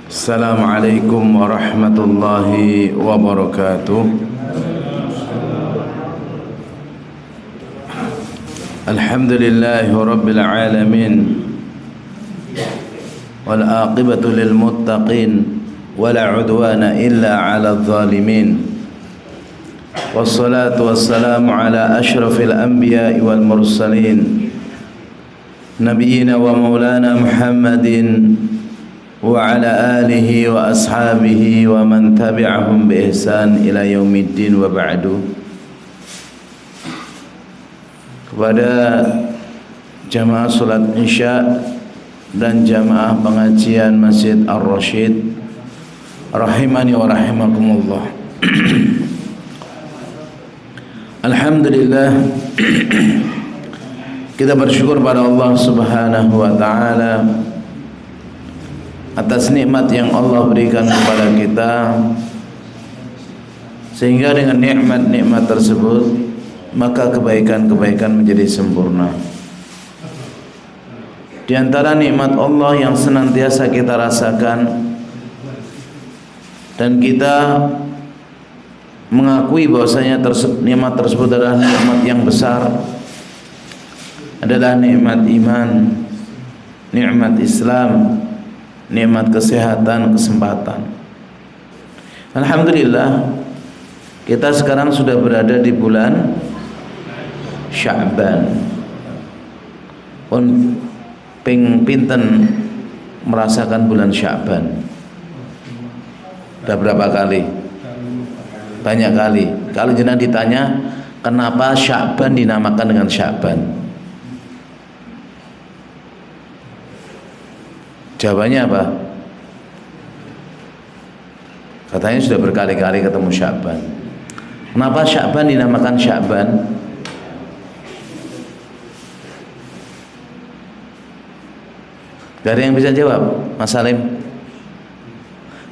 Assalamualaikum warahmatullahi wabarakatuh. Alhamdulillahi rabbil alamin, wal aqibatu lil muttaqin, wala udwana illa 'alal zalimin. Wassalatu wassalamu ala asyrafil anbiya'i wal mursalin, nabiyyina wa maulana Muhammadin wa ala alihi wa ashabihi wa man tabi'ahum bi ihsan ila yaumiddin, wa ba'du. Kepada jamaah salat Isya dan jamaah pengajian Masjid Ar-Rasyid rahimani wa rahimakumullah. Alhamdulillah, kita bersyukur pada Allah Subhanahu wa taala atas nikmat yang Allah berikan kepada kita, sehingga dengan nikmat-nikmat tersebut maka kebaikan-kebaikan menjadi sempurna. Di antara nikmat Allah yang senantiasa kita rasakan dan kita mengakui bahwasanya nikmat tersebut adalah nikmat yang besar, adalah nikmat iman, nikmat Islam, nikmat kesehatan, kesempatan. Alhamdulillah, kita sekarang sudah berada di bulan Sya'ban. Pun pinten merasakan bulan Sya'ban? Sudah berapa kali? Banyak kali. Kalau jenengan ditanya kenapa Sya'ban dinamakan dengan Sya'ban, jawabannya apa? Katanya sudah berkali-kali ketemu Sya'ban. Kenapa Sya'ban dinamakan Sya'ban? Gak ada yang bisa jawab, Mas Salim.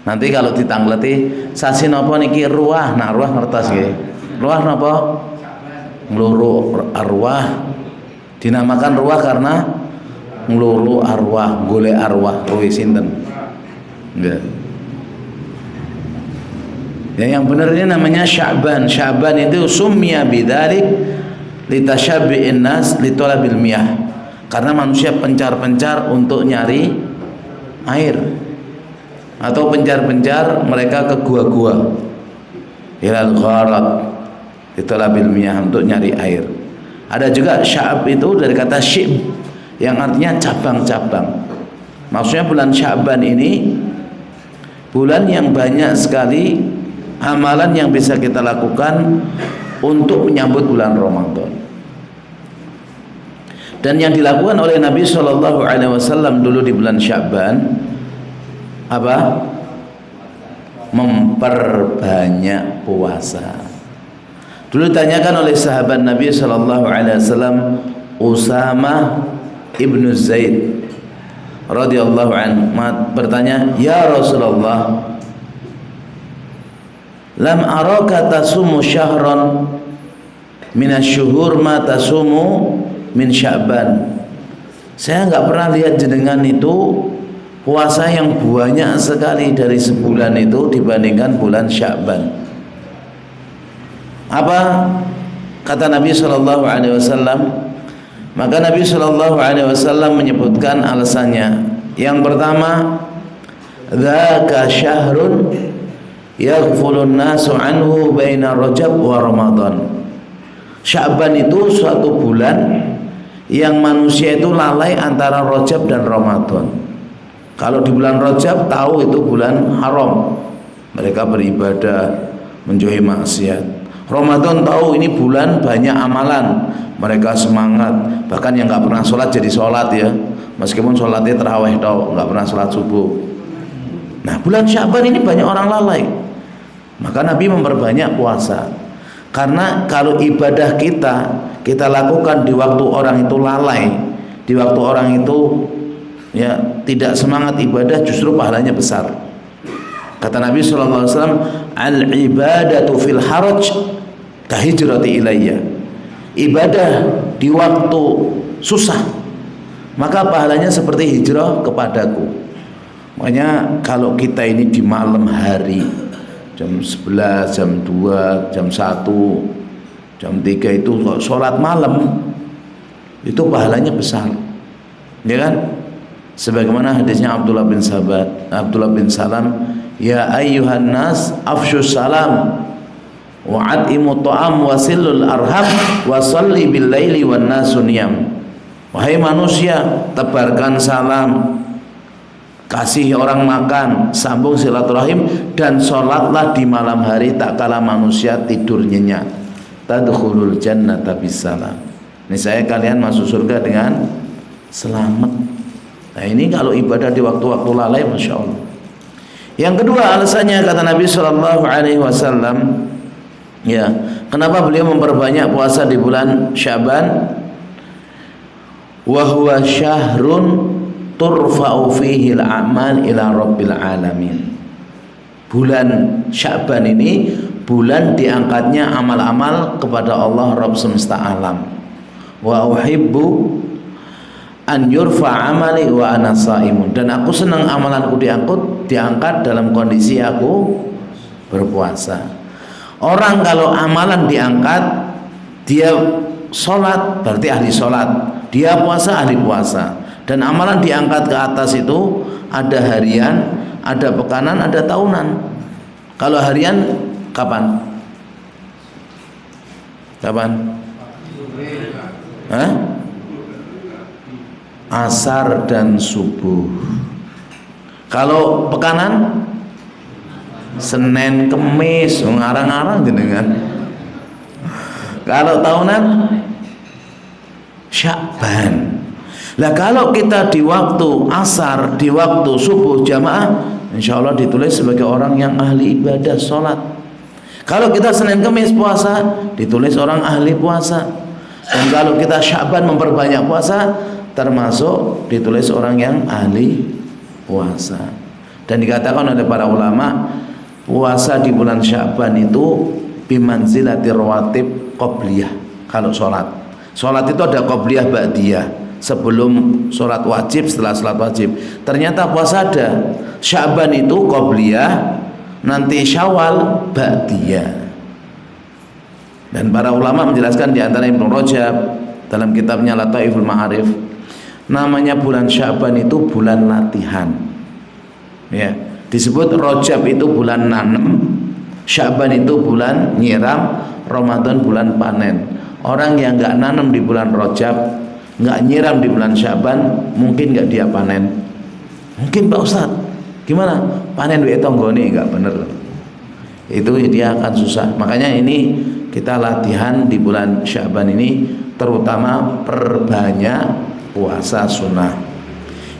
Nanti kalau ditangleti sasi napa niki ruah, nah ruah ngertos nggih. Ruah napa? Ngluru arwah. Dinamakan ruah karena ngluru arwah, golek arwah. Ruwi sinten? Nggih. Yang benar ini namanya Sya'ban. Sya'ban itu summiya bidzalik litashabbi'in nas litolabil miyah. Karena manusia pencar-pencar untuk nyari air, atau pencar-pencar mereka ke gua-gua, ilal gharat litolabil miyah, untuk nyari air. Ada juga sya'ab itu dari kata syib yang artinya cabang-cabang. Maksudnya bulan Sya'ban ini bulan yang banyak sekali amalan yang bisa kita lakukan untuk menyambut bulan Ramadan. Dan yang dilakukan oleh Nabi SAW dulu di bulan Sya'ban apa? Memperbanyak puasa. Dulu ditanyakan oleh sahabat Nabi SAW, Usamah ibnu Zaid radhiyallahu anhu bertanya, "Ya Rasulullah, lam araka tasumu syahran minasyuhur ma tasumu min Sya'ban." Saya enggak pernah lihat jenengan itu puasa yang banyak sekali dari sebulan itu dibandingkan bulan Sya'ban. Apa kata Nabi SAW? Maka Nabi SAW menyebutkan alasannya. Yang pertama, dzaka syahrun yaghfulun nasu anhu baina Rajab wa Ramadan. Sya'ban itu suatu bulan yang manusia itu lalai antara Rajab dan Ramadan. Kalau di bulan Rajab tahu itu bulan haram, mereka beribadah, menjauhi maksiat. Ramadan tahu ini bulan banyak amalan, mereka semangat. Bahkan yang nggak pernah sholat jadi sholat ya, meskipun sholatnya terawih tau, nggak pernah sholat subuh. Nah, bulan Sya'ban ini banyak orang lalai, maka Nabi memperbanyak puasa. Karena kalau ibadah kita lakukan di waktu orang itu lalai, di waktu orang itu ya tidak semangat ibadah, justru pahalanya besar. Kata Nabi SAW, al-ibadatu fil haraj kahijrati ilayya. Ibadah di waktu susah maka pahalanya seperti hijrah kepadaku. Makanya kalau kita ini di malam hari jam 11, jam 2, jam 1, jam 3 itu sholat malam, itu pahalanya besar, ya kan? Sebagaimana hadisnya Abdullah bin Salam, ya ayyuhan nas afsyus salam wa at'imu ta'am wasilul arham wa salli bil laili wan nasu niyam. Wahai manusia, tebarkan salam, kasih orang makan, sambung silaturahim, dan sholatlah di malam hari tak kala manusia tidur nyenyak. Tadkhulul jannata bisalam. Ini saya kalian masuk surga dengan selamat. Nah ini kalau ibadah di waktu-waktu lalai, masya Allah. Yang kedua alasannya kata Nabi SAW, ya, kenapa beliau memperbanyak puasa di bulan Syaban? Wahwa syahrun turfa'u fihi al-a'mal ila rabbil alamin. Bulan Syaban ini bulan diangkatnya amal-amal kepada Allah Rabb semesta alam. Wa uhibbu an yurfa amali wa ana shaimun, dan aku senang amalanku diangkat dalam kondisi aku berpuasa. Orang kalau amalan diangkat, dia sholat berarti ahli sholat, dia puasa ahli puasa, dan amalan diangkat ke atas itu ada harian, ada pekanan, ada tahunan. Kalau harian kapan? Hah? Asar dan subuh. Kalau pekanan Senin Kemis, ngarang-ngarang jenengan. Kalau tahunan Sya'ban. Lah kalau kita di waktu asar, di waktu subuh jamaah, insya Allah ditulis sebagai orang yang ahli ibadah sholat. Kalau kita Senin Kemis puasa, ditulis orang ahli puasa. Dan kalau kita Sya'ban memperbanyak puasa, termasuk ditulis orang yang ahli puasa. Dan dikatakan oleh para ulama, puasa di bulan Sya'ban itu bimanzilati rawatib qobliyah. Kalau sholat itu ada qobliyah ba'diyah, sebelum sholat wajib, setelah sholat wajib. Ternyata puasa ada Sya'ban itu qobliyah, nanti Syawal ba'diyah. Dan para ulama menjelaskan, di antara Ibnu Rajab dalam kitabnya Lataiful Ma'arif, namanya bulan Sya'ban itu bulan latihan, ya. Disebut Rajab itu bulan nanem, Sya'ban itu bulan nyiram, Ramadan bulan panen. Orang yang nggak nanam di bulan Rajab, nggak nyiram di bulan Sya'ban, mungkin nggak dia panen. Mungkin Pak Ustadz, gimana? Panen duit tonggoni nggak bener. Itu dia akan susah. Makanya ini kita latihan di bulan Sya'ban ini, terutama perbanyak puasa sunnah.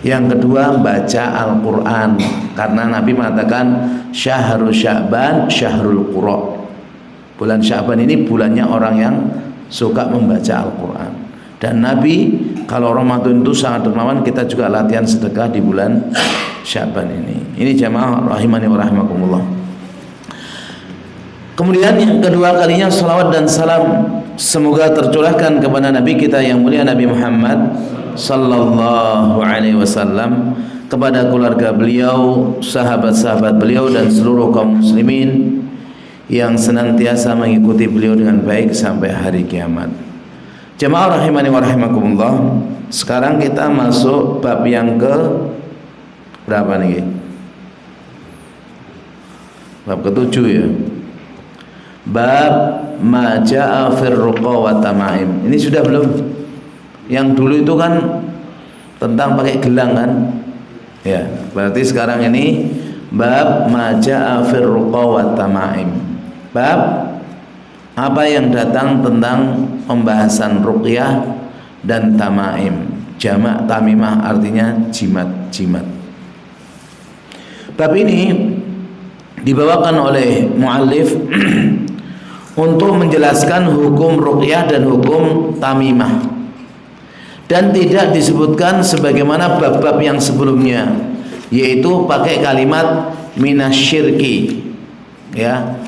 Yang kedua, baca Al-Quran, karena Nabi mengatakan syahrul Sya'ban syahrul Qura. Bulan Sya'ban ini bulannya orang yang suka membaca Al-Quran. Dan Nabi kalau Ramadan itu sangat dermawan, kita juga latihan sedekah di bulan Sya'ban ini. Ini jamaah rahimani wa rahimakumullah. Kemudian yang kedua kalinya, salawat dan salam semoga tercurahkan kepada Nabi kita yang mulia Nabi Muhammad sallallahu alaihi wasallam, kepada keluarga beliau, sahabat-sahabat beliau, dan seluruh kaum muslimin yang senantiasa mengikuti beliau dengan baik sampai hari kiamat. Jemaah rahimani wa rahimakumullah. Sekarang kita masuk bab yang ke berapa nih? Bab ke-7 ya. Bab ma jaa fir ruqa wa tamaim. Ini sudah belum? Yang dulu itu kan tentang pakai gelang kan? Ya, berarti sekarang ini bab ma jaa fir ruqa wa tamaim. Bab apa yang datang tentang pembahasan ruqyah dan tamaim. Jamak tamimah artinya jimat-jimat. Bab ini dibawakan oleh muallif untuk menjelaskan hukum ruqyah dan hukum tamimah, dan tidak disebutkan sebagaimana bab-bab yang sebelumnya, yaitu pakai kalimat minasyirki, ya.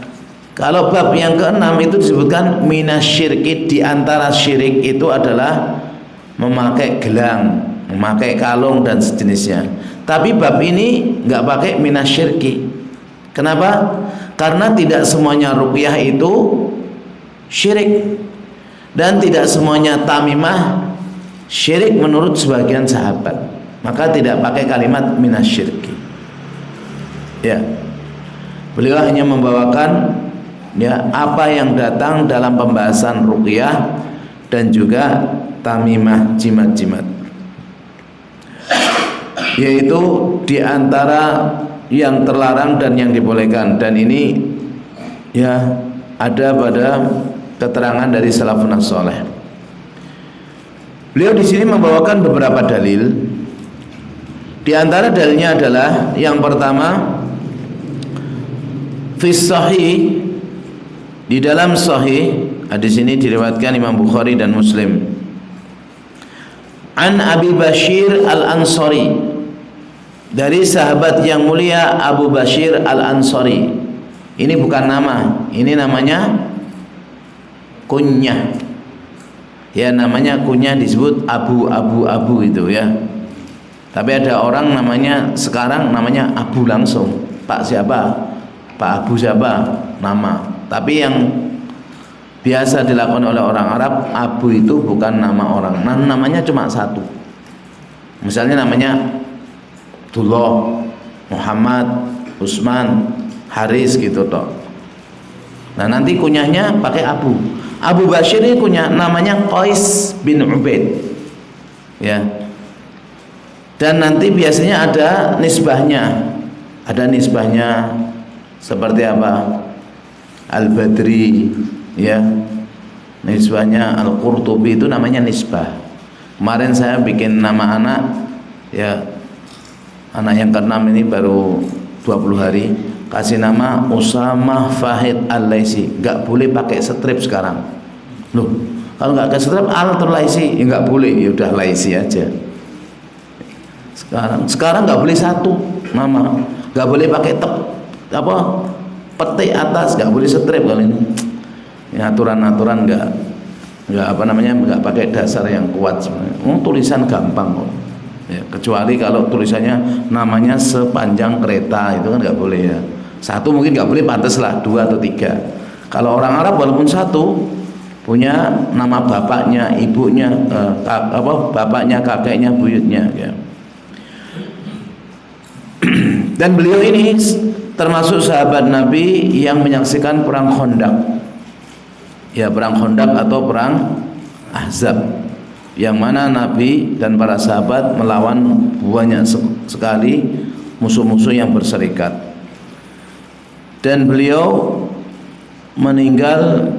Kalau bab yang ke-6 itu disebutkan minasyirki, di antara syirik itu adalah memakai gelang, memakai kalung dan sejenisnya. Tapi bab ini nggak pakai minasyirki. Kenapa? Karena tidak semuanya ruqyah itu syirik dan tidak semuanya tamimah syirik menurut sebagian sahabat. Maka tidak pakai kalimat minasyirki. Ya. Beliau hanya membawakan ya apa yang datang dalam pembahasan ruqyah dan juga tamimah jimat-jimat, yaitu diantara yang terlarang dan yang dibolehkan, dan ini ya ada pada keterangan dari salafun saleh. Beliau di sini membawakan beberapa dalil. Di antara dalilnya adalah yang pertama, fi sahih, di dalam sahih, hadis ini diriwayatkan Imam Bukhari dan Muslim. An Abi Bashir Al-Ansari, dari sahabat yang mulia Abu Bashir Al-Ansari. Ini bukan nama, ini namanya kunyah. Ya, namanya kunyah disebut Abu itu ya. Tapi ada orang namanya sekarang namanya Abu langsung. Pak siapa? Pak Abu siapa? Nama. Tapi yang biasa dilakukan oleh orang Arab, Abu itu bukan nama orang. Namanya cuma satu. Misalnya namanya Abdullah, Muhammad, Utsman, Haris gitu toh. Nah, nanti kunyahnya pakai Abu. Abu Bashir ini kunyah namanya Qais bin Ubaid. Ya. Dan nanti biasanya ada nisbahnya. Ada nisbahnya seperti apa? Al-Badri, ya. Nisbahnya Al-Qurtubi, itu namanya nisbah. Kemarin saya bikin nama anak, ya, anak yang ke-6 ini baru 20 hari, kasih nama Usamah Fahid Al-Laisi. Gak boleh pakai strip sekarang. Loh, kalau gak pakai strip Al-Laisi, ya gak boleh, ya udah Laisi aja. Sekarang nggak boleh satu nama, nggak boleh pakai petik atas, nggak boleh strip kali ini. Ya, aturan-aturan nggak nggak pakai dasar yang kuat sebenarnya. Tulisan gampang kok. Ya, kecuali kalau tulisannya namanya sepanjang kereta, itu kan nggak boleh ya. Satu mungkin nggak boleh, pantas lah 2 atau 3. Kalau orang Arab walaupun satu, punya nama bapaknya, ibunya, bapaknya, kakeknya, buyutnya. Ya. Dan beliau ini termasuk sahabat Nabi yang menyaksikan perang Khandaq. Ya, perang Khandaq atau perang Ahzab, yang mana Nabi dan para sahabat melawan banyak sekali musuh-musuh yang berserikat. Dan beliau meninggal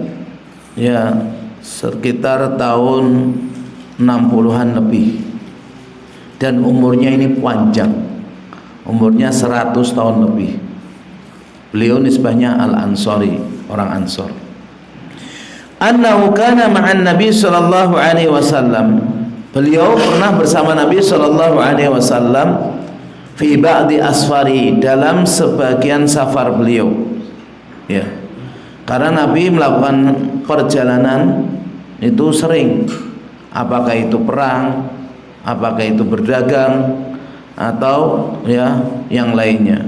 ya sekitar tahun 60-an lebih. Dan umurnya ini panjang. Umurnya 100 tahun lebih. Beliau nisbahnya Al-Ansari, orang Ansor. Annahu kana ma'an Nabi sallallahu alaihi wasallam. Beliau pernah bersama Nabi sallallahu alaihi wasallam fi ba'di asfari, dalam sebagian safar beliau. Ya. Karena Nabi melakukan perjalanan itu sering. Apakah itu perang, apakah itu berdagang, atau ya yang lainnya.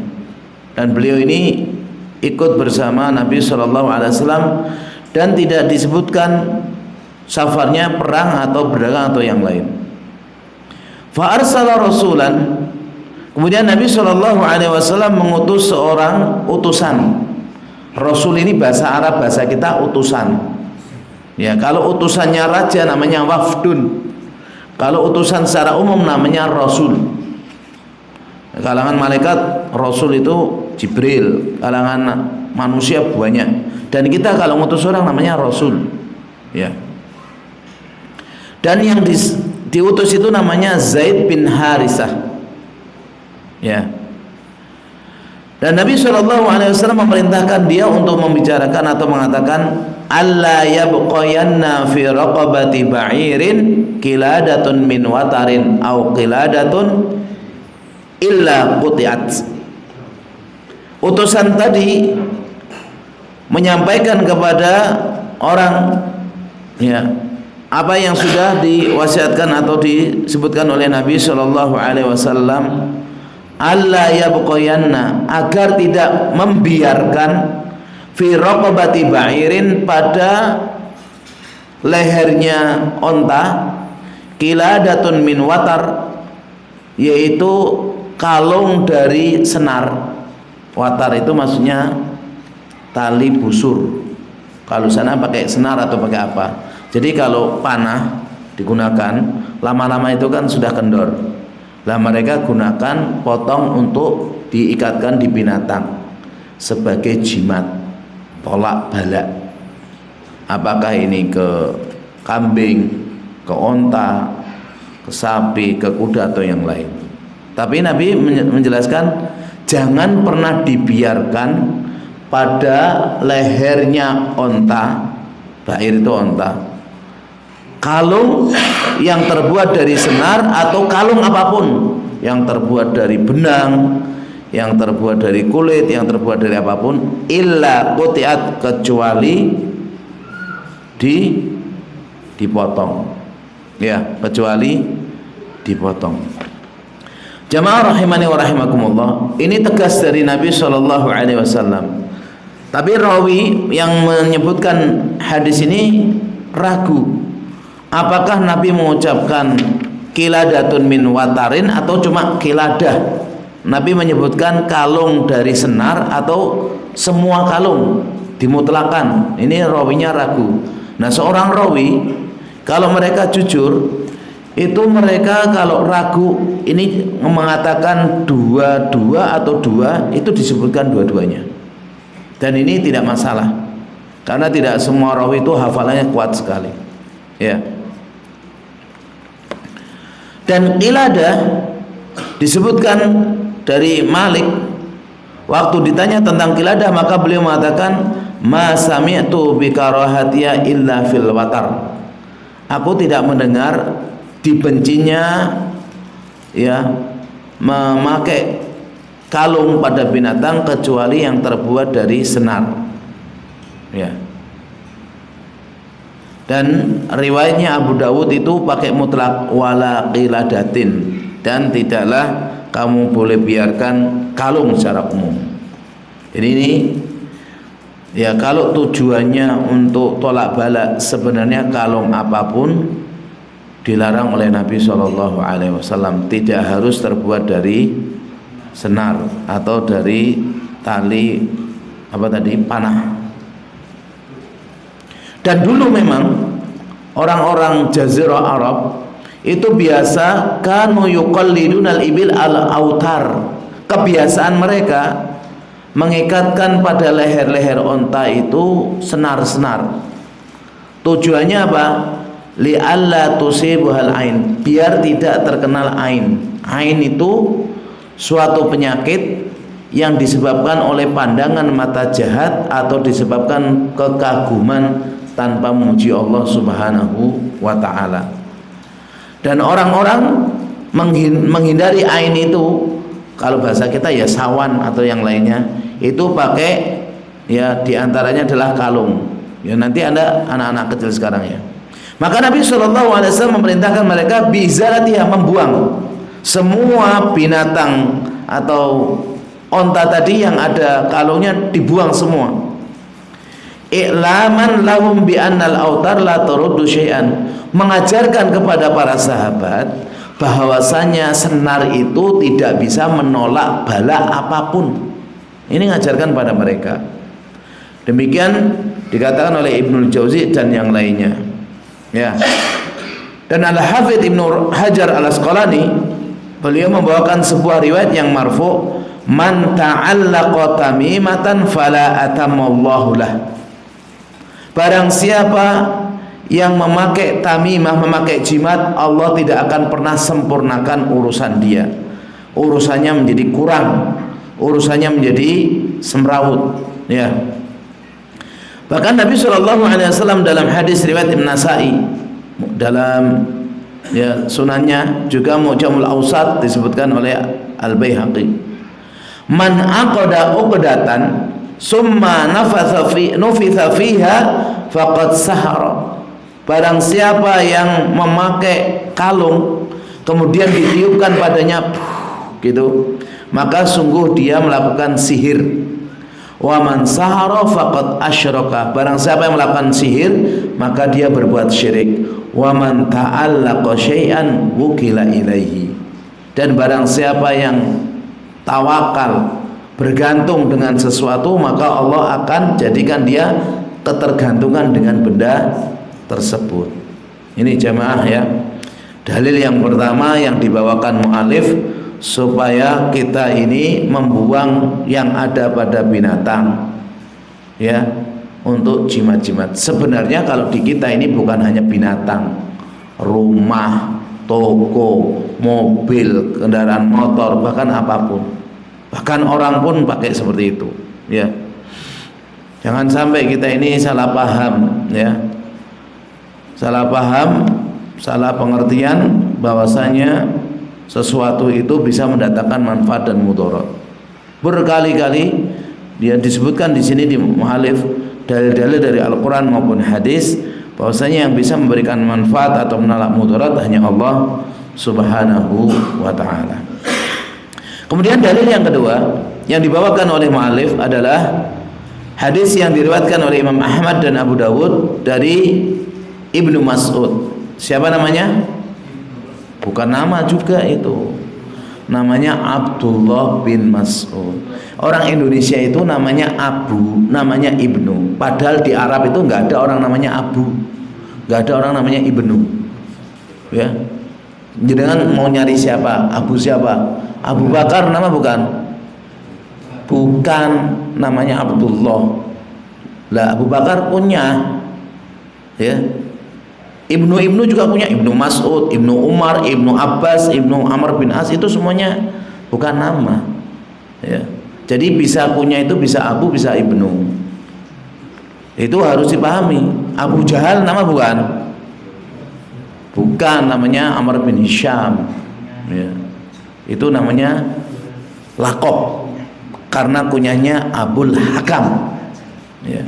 Dan beliau ini ikut bersama Nabi Shallallahu Alaihi Wasallam, dan tidak disebutkan safarnya perang atau berdagang atau yang lain. Fa arsala rasulan, kemudian Nabi Shallallahu Alaihi Wasallam mengutus seorang utusan. Rasul ini bahasa Arab, bahasa kita utusan. Ya, kalau utusannya raja namanya wafdun. Kalau utusan secara umum namanya rasul. Kalangan malaikat Rasul itu Jibril, kalangan manusia banyak. Dan kita kalau ngutus orang namanya Rasul. Ya. Dan yang diutus itu namanya Zaid bin Harisah. Ya. Dan Nabi SAW memerintahkan dia untuk membicarakan atau mengatakan, alla yabqayanna fi raqabati ba'irin qiladatun min watarin au qiladatun illa qutiat. Utusan tadi menyampaikan kepada orang ya apa yang sudah diwasiatkan atau disebutkan oleh Nabi Shallallahu Alaihi Wasallam alla yabqayanna, agar tidak membiarkan fi raqabati ba'irin, pada lehernya onta, qiladatun min watar, yaitu kalung dari senar. Watar itu maksudnya tali busur. Kalau sana pakai senar atau pakai apa. Jadi kalau panah digunakan, lama-lama itu kan sudah kendor. Lah mereka gunakan potong untuk diikatkan di binatang sebagai jimat, tolak balak. Apakah ini ke kambing, ke onta, ke sapi, ke kuda atau yang lain. Tapi Nabi menjelaskan jangan pernah dibiarkan pada lehernya onta, ba'ir itu onta, kalung yang terbuat dari senar atau kalung apapun yang terbuat dari benang, yang terbuat dari kulit, yang terbuat dari apapun, illa qutiat, kecuali dipotong, ya, kecuali dipotong. Jamaah rahimani wa rahimakumullah, ini tegas dari Nabi SAW. Tapi rawi yang menyebutkan hadis ini ragu, apakah Nabi mengucapkan qiladatun min watarin atau cuma qiladah. Nabi menyebutkan kalung dari senar atau semua kalung dimutlakan. Ini rawinya ragu. Nah, seorang rawi kalau mereka jujur, itu mereka kalau ragu ini mengatakan dua atau dua, itu disebutkan dua-duanya. Dan ini tidak masalah, karena tidak semua rawi itu hafalannya kuat sekali, ya. Dan qiladah disebutkan dari Malik, waktu ditanya tentang qiladah maka beliau mengatakan, ma sami'tu bi karahatiya illa fil watar. Aku tidak mendengar dibencinya, ya, memakai kalung pada binatang kecuali yang terbuat dari senar, ya. Dan riwayatnya Abu Dawud itu pakai mutlak wala qiladatin, dan tidaklah kamu boleh biarkan kalung secara umum. Jadi ini, ya, kalau tujuannya untuk tolak balak, sebenarnya kalung apapun dilarang oleh Nabi SAW. Tidak harus terbuat dari senar atau dari tali panah. Dan dulu memang orang-orang Jazirah Arab itu biasa kanu yuqallidunal ibil al autar. Kebiasaan mereka mengikatkan pada leher-leher onta itu senar-senar. Tujuannya apa? Li alla tusibuhal ain, biar tidak terkenal ain. Ain itu suatu penyakit yang disebabkan oleh pandangan mata jahat atau disebabkan kekaguman tanpa memuji Allah Subhanahu wa ta'ala. Dan orang-orang menghindari ain itu, kalau bahasa kita ya sawan atau yang lainnya, itu pakai, ya, diantaranya adalah kalung. Ya, nanti ada anak-anak kecil sekarang, ya. Maka Nabi SAW memerintahkan mereka bizalatiha, membuang semua binatang atau onta tadi yang ada kalungnya, dibuang semua. I'laman lahum bi annal autar la turuddu syai'an, mengajarkan kepada para sahabat bahwasanya senar itu tidak bisa menolak bala apapun. Ini ngajarkan pada mereka. Demikian dikatakan oleh Ibnul Jauzi dan yang lainnya, ya. Dan Al-Hafidz Ibnu Hajar Al-Asqalani, beliau membawakan sebuah riwayat yang marfu, man ta'allaqa tamimatan fala atamallahu lah. Barang siapa yang memakai tamimah, memakai jimat, Allah tidak akan pernah sempurnakan urusan dia. Urusannya menjadi kurang, urusannya menjadi semrawut, ya. Bahkan Nabi SAW dalam hadis riwayat Ibn Nasa'i, dalam, ya, sunannya, juga Mu'jamul Awsat disebutkan oleh Al-Baihaqi, man aqada uqdatan summa nufitha fiha faqad sahara. Barang siapa yang memakai kalung kemudian ditiupkan padanya gitu, maka sungguh dia melakukan sihir. Wa man sahara faqad asyraka, barang siapa yang melakukan sihir maka dia berbuat syirik. Wa man ta'allaqa syai'an wukila ilaihi, dan barang siapa yang tawakal, bergantung dengan sesuatu, maka Allah akan jadikan dia ketergantungan dengan benda tersebut. Ini jamaah ya, dalil yang pertama yang dibawakan mu'alif supaya kita ini membuang yang ada pada binatang ya, untuk jimat-jimat. Sebenarnya kalau di kita ini bukan hanya binatang, rumah, toko, mobil, kendaraan motor, bahkan apapun, bahkan orang pun pakai seperti itu ya. Jangan sampai kita ini salah paham ya, salah paham, salah pengertian bahwasanya sesuatu itu bisa mendatangkan manfaat dan mudarat. Berkali-kali dia disebutkan di sini di mu'alif dalil-dalil dari Al-Quran maupun hadis bahwasanya yang bisa memberikan manfaat atau menolak mudarat hanya Allah Subhanahu wa ta'ala. Kemudian dalil yang kedua yang dibawakan oleh mu'alif adalah hadis yang diriwayatkan oleh Imam Ahmad dan Abu Dawud dari Ibnu Mas'ud. Siapa namanya? Bukan nama juga itu, namanya Abdullah bin Mas'ud. Orang Indonesia itu namanya Abu, namanya Ibnu. Padahal di Arab itu nggak ada orang namanya Abu, nggak ada orang namanya Ibnu. Ya, jangan mau nyari siapa, Abu siapa? Abu Bakar nama bukan? Bukan, namanya Abdullah. Lah Abu Bakar punya, ya. Ibnu juga punya, Ibnu Mas'ud, Ibnu Umar, Ibnu Abbas, Ibnu Amr bin As, itu semuanya bukan nama ya. Jadi bisa punya itu bisa Abu, bisa Ibnu. Itu harus dipahami. Abu Jahal nama bukan? Bukan, namanya Amr bin Hisham ya. Itu namanya lakob karena kunyahnya Abul Hakam ya.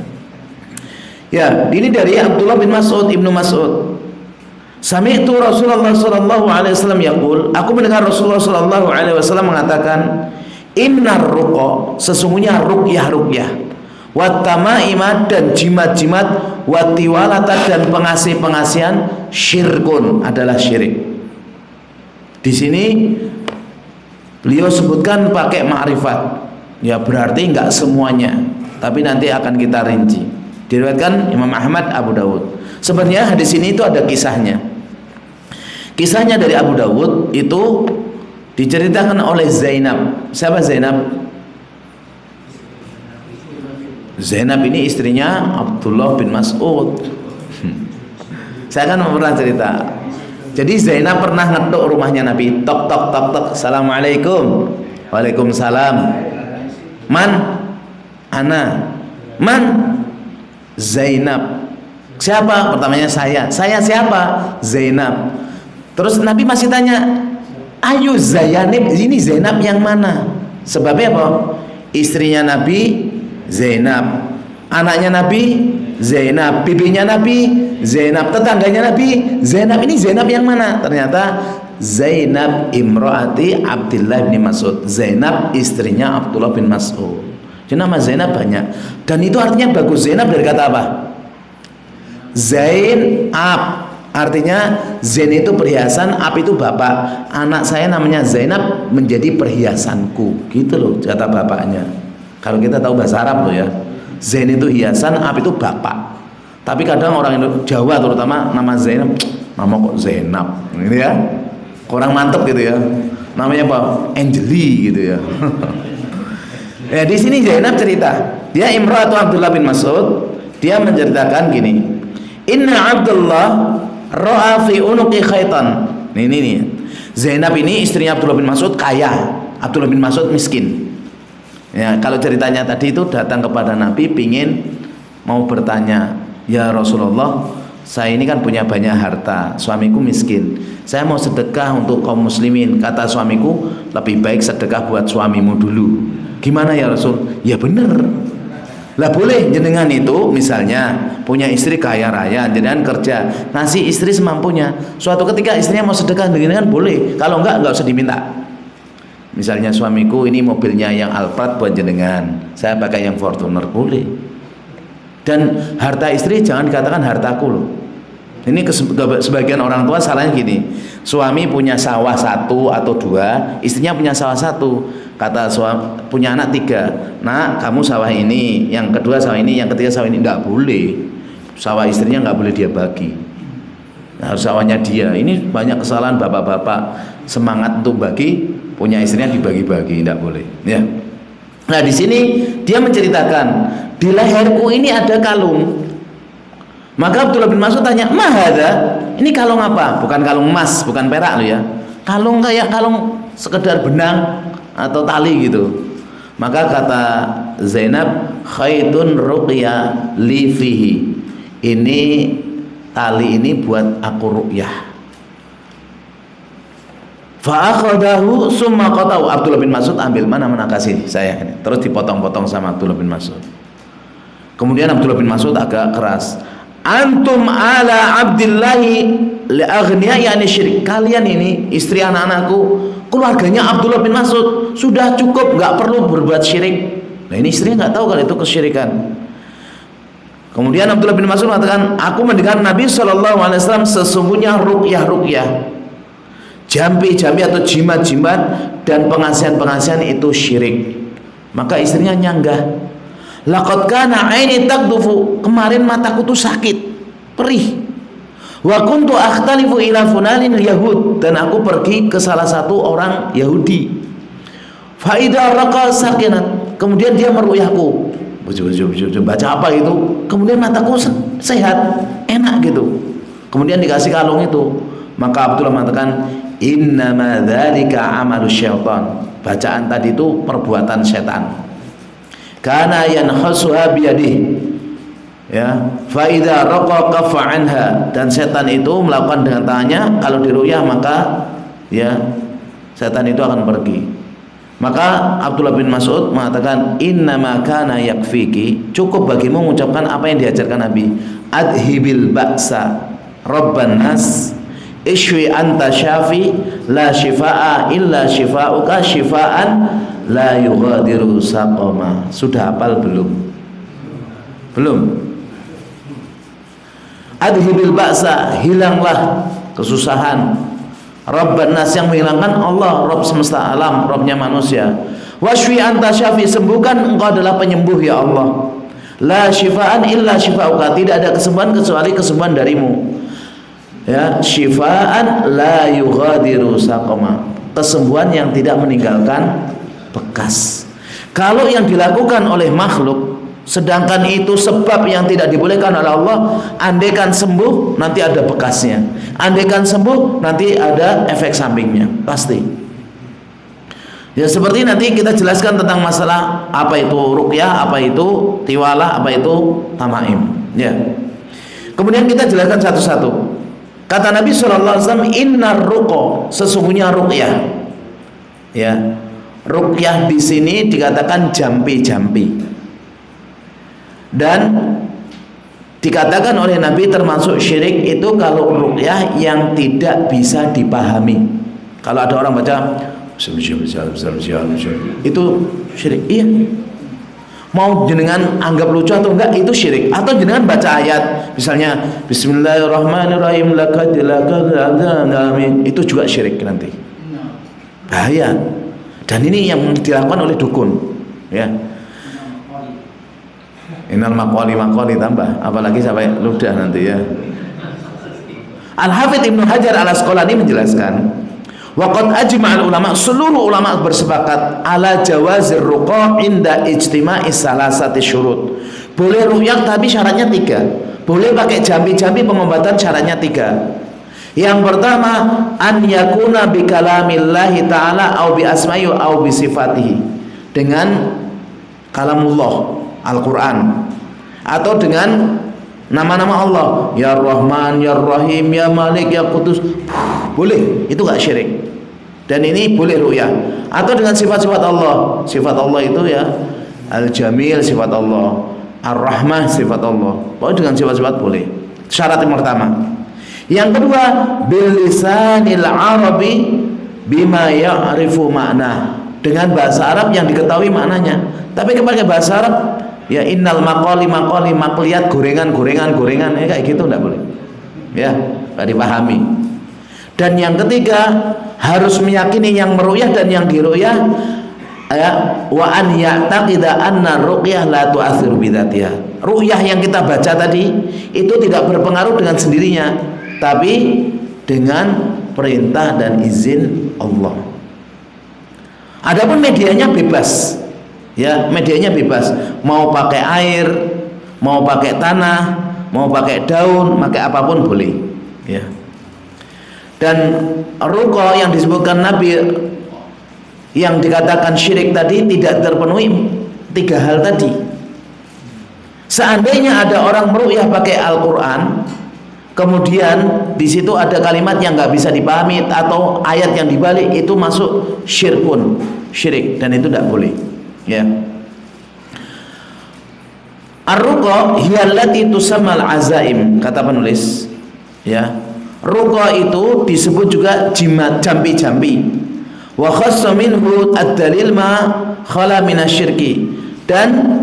Ya, ini dari Abdullah bin Mas'ud, Ibnu Mas'ud. Sami'tu Rasulullah sallallahu alaihi wasallam yaqul, aku mendengar Rasulullah sallallahu alaihi wasallam mengatakan, innar ruqa, sesungguhnya ruqyah wa tama'imat, dan jimat-jimat, wa tiwalata, dan pengasih-pengasihan, syirkun, adalah syirik. Di sini beliau sebutkan pakai ma'rifat. Ya berarti enggak semuanya, tapi nanti akan kita rinci. Diriwayatkan Imam Ahmad, Abu Dawud. Sebenarnya hadis ini itu ada kisahnya. Kisahnya dari Abu Dawud itu diceritakan oleh Zainab. Siapa Zainab? Zainab ini istrinya Abdullah bin Mas'ud. Saya kan pernah cerita. Jadi Zainab pernah ngetuk rumahnya Nabi. Tok tok tok tok. Assalamualaikum. Waalaikumsalam. Man? Ana. Man? Zainab. Siapa? Pertamanya saya. Saya siapa? Zainab. Terus Nabi masih tanya, ayo Zainab, ini Zainab yang mana? Sebabnya apa? Istrinya Nabi Zainab, anaknya Nabi Zainab, bibinya Nabi Zainab, tetangganya Nabi Zainab. Ini Zainab yang mana? Ternyata Zainab imro'ati Abdullah bin Mas'ud. Zainab istrinya Abdullah bin Mas'ud. Jadi nama Zainab banyak. Dan itu artinya bagus. Zainab dari kata apa? Zainab, artinya Zain itu perhiasan, Ab itu bapak. Anak saya namanya Zainab menjadi perhiasanku, gitu loh kata bapaknya. Kalau kita tahu bahasa Arab loh ya, Zain itu hiasan, Ab itu bapak. Tapi kadang orang Jawa terutama nama Zainab, nama kok Zainab, gitu ya, kurang mantep gitu ya. Namanya apa? Angeli gitu ya. Ya di sini Zainab cerita, dia imra'atu Abdullah bin Mas'ud, dia menceritakan gini, Inna Abdullah ra'a fi unuqi khaitan. Nih. Zainab ini istrinya Abdullah bin Mas'ud kaya, Abdullah bin Mas'ud miskin. Ya, kalau ceritanya tadi itu datang kepada Nabi pingin mau bertanya, ya Rasulullah, saya ini kan punya banyak harta, suamiku miskin, saya mau sedekah untuk kaum muslimin. Kata suamiku, lebih baik sedekah buat suamimu dulu. Gimana ya Rasul? Ya bener lah, boleh jenengan itu misalnya punya istri kaya raya, jenengan kerja ngasih istri semampunya. Suatu ketika istrinya mau sedekah jenengan boleh, kalau enggak usah diminta. Misalnya suamiku ini mobilnya yang Alphard buat jenengan, saya pakai yang Fortuner, boleh. Dan harta istri jangan dikatakan hartaku loh. Ini sebagian orang tua salahnya gini, suami punya sawah 1 atau 2, istrinya punya sawah 1. Kata suami punya anak 3, nak kamu sawah ini, yang kedua sawah ini, yang ketiga sawah ini. Nggak boleh, sawah istrinya nggak boleh dia bagi, nah, sawahnya dia. Ini banyak kesalahan bapak-bapak, semangat untuk bagi, punya istrinya dibagi-bagi, nggak boleh ya. Nah di sini dia menceritakan, di leherku ini ada kalung. Maka Abdullah bin Mas'ud tanya, mahada, ini kalung apa? Bukan kalung emas, bukan perak loh ya, kalung kayak kalung sekedar benang atau tali gitu. Maka kata Zainab, khaitun ruqya li fihi, ini tali ini buat aku ruqyah. Fa'akhadahu summa qata'u. Abdullah bin Mas'ud ambil, mana kasih saya ini. Terus dipotong-potong sama Abdullah bin Mas'ud. Kemudian Abdullah bin Mas'ud agak keras, antum ala abdillahi li'aghniya, yani syirik. Kalian ini istri anak-anakku, keluarganya Abdullah bin Mas'ud, sudah cukup, nggak perlu berbuat syirik. Nah ini istrinya nggak tahu kalau itu kesyirikan. Kemudian Abdullah bin Mas'ud mengatakan, aku mendengar Nabi SAW sesungguhnya ruqyah, jampi-jampi atau jimat-jimat dan pengasihan-pengasihan itu syirik. Maka istrinya nyanggah, laqad kana aini taqdufu, kemarin mataku tuh sakit, perih. Wa kuntu akhtalifu ila funanin yahud, dan aku pergi ke salah satu orang Yahudi. Fa idza raqa sakinat, kemudian dia meruqyahku. Baca apa itu? Kemudian mataku sehat, enak gitu. Kemudian dikasih kalung itu. Maka Abdullah mengatakan, innama dzalika amalu syaitan. Bacaan tadi itu perbuatan setan. Kana yankhasuha biyadihi, ya, fa idza raqa qafa anha, dan setan itu melakukan dengan tangannya. Kalau diruqyah maka ya setan itu akan pergi. Maka Abdullah bin Mas'ud mengatakan, innama kana yakfiki, cukup bagimu mengucapkan apa yang diajarkan Nabi, adhibil ba'sa rabban nas, ishwi anta syafi la shifaa illa shifauka shifaan la yughadiru saqama. Sudah hafal belum? Belum. Adhibil ba'sa, hilanglah kesusahan. Rabban nas, yang menghilangkan Allah, Rabb semesta alam, Rabbnya manusia. Washfi anta syafi, sembuhkan engkau adalah penyembuh ya Allah. La shifaan illa shifauka, tidak ada kesembuhan kecuali kesembuhan darimu. Ya, shifaan la yughadiru saqama, kesembuhan yang tidak meninggalkan bekas. Kalau yang dilakukan oleh makhluk, sedangkan itu sebab yang tidak dibolehkan oleh Allah, andaikan sembuh nanti ada bekasnya, andaikan sembuh nanti ada efek sampingnya, pasti. Ya seperti nanti kita jelaskan tentang masalah apa itu ruqyah, apa itu tiwalah, apa itu tamaim. Ya. Kemudian kita jelaskan satu-satu. Kata Nabi SAW, innar ruqa, sesungguhnya ruqyah. Ya. Ruqyah di sini dikatakan jampi-jampi. Dan dikatakan oleh Nabi termasuk syirik itu kalau ruqyah yang tidak bisa dipahami. Kalau ada orang baca itu syirik. Iya. Mau jenengan anggap lucu atau enggak, itu syirik. Atau jenengan baca ayat, misalnya Bismillahirrahmanirrahim, itu juga syirik nanti. Bahaya. Dan ini yang dilakukan oleh dukun. Ya. Innal maqali tambah, apalagi sampai ludah nanti ya. Al-Hafidz Ibnu Hajar Al-Asqalani menjelaskan, waqad ajma'al ulama, seluruh ulama bersepakat ala jawazir ruqa inda ijtima'i salasati syurut. Boleh ruqyah tapi syaratnya 3. Boleh pakai jambi-jambi pengobatan, syaratnya 3. Yang pertama, an yakuna bi kalamillahi ta'ala au bi asma'i au bi sifatihi, dengan kalamullah Al-Quran, atau dengan nama-nama Allah, ya Rahman, ya Rahim, ya Malik, ya Qudus, boleh, itu gak syirik. Dan ini boleh ru'yah. Atau dengan sifat-sifat Allah. Sifat Allah itu ya Al-Jamil, sifat Allah, Ar-Rahmah, sifat Allah. Pokoknya dengan sifat-sifat boleh. Syarat yang pertama. Yang kedua, bil lisanil arabi bima ya'rifu makna, dengan bahasa Arab yang diketahui maknanya. Tapi pakai bahasa Arab ya innal maqali makliyat gorengan ya kayak gitu enggak boleh. Ya, enggak dipahami. Dan yang ketiga harus meyakini yang meruqyah dan yang diruqyah ya, wa an ya'taqida anna ruqyah la tu'athiru bidzatiha. Ruqyah yang kita baca tadi itu tidak berpengaruh dengan sendirinya, tapi dengan perintah dan izin Allah. Adapun medianya bebas. Ya, medianya bebas. Mau pakai air, mau pakai tanah, mau pakai daun, pakai apapun boleh. Ya. Dan ruqa yang disebutkan Nabi yang dikatakan syirik tadi tidak terpenuhi tiga hal tadi. Seandainya ada orang meruqyah pakai Al-Quran, kemudian di situ ada kalimat yang nggak bisa dipahami atau ayat yang dibalik, itu masuk syirik, dan itu tidak boleh. Ya. Ar-ruqa hiya allati tusammal azaim, kata penulis. Ya. Ruqa itu disebut juga jimat, jampi-jampi. Wa khassa minhu ad-dalil ma khala minasyirki, dan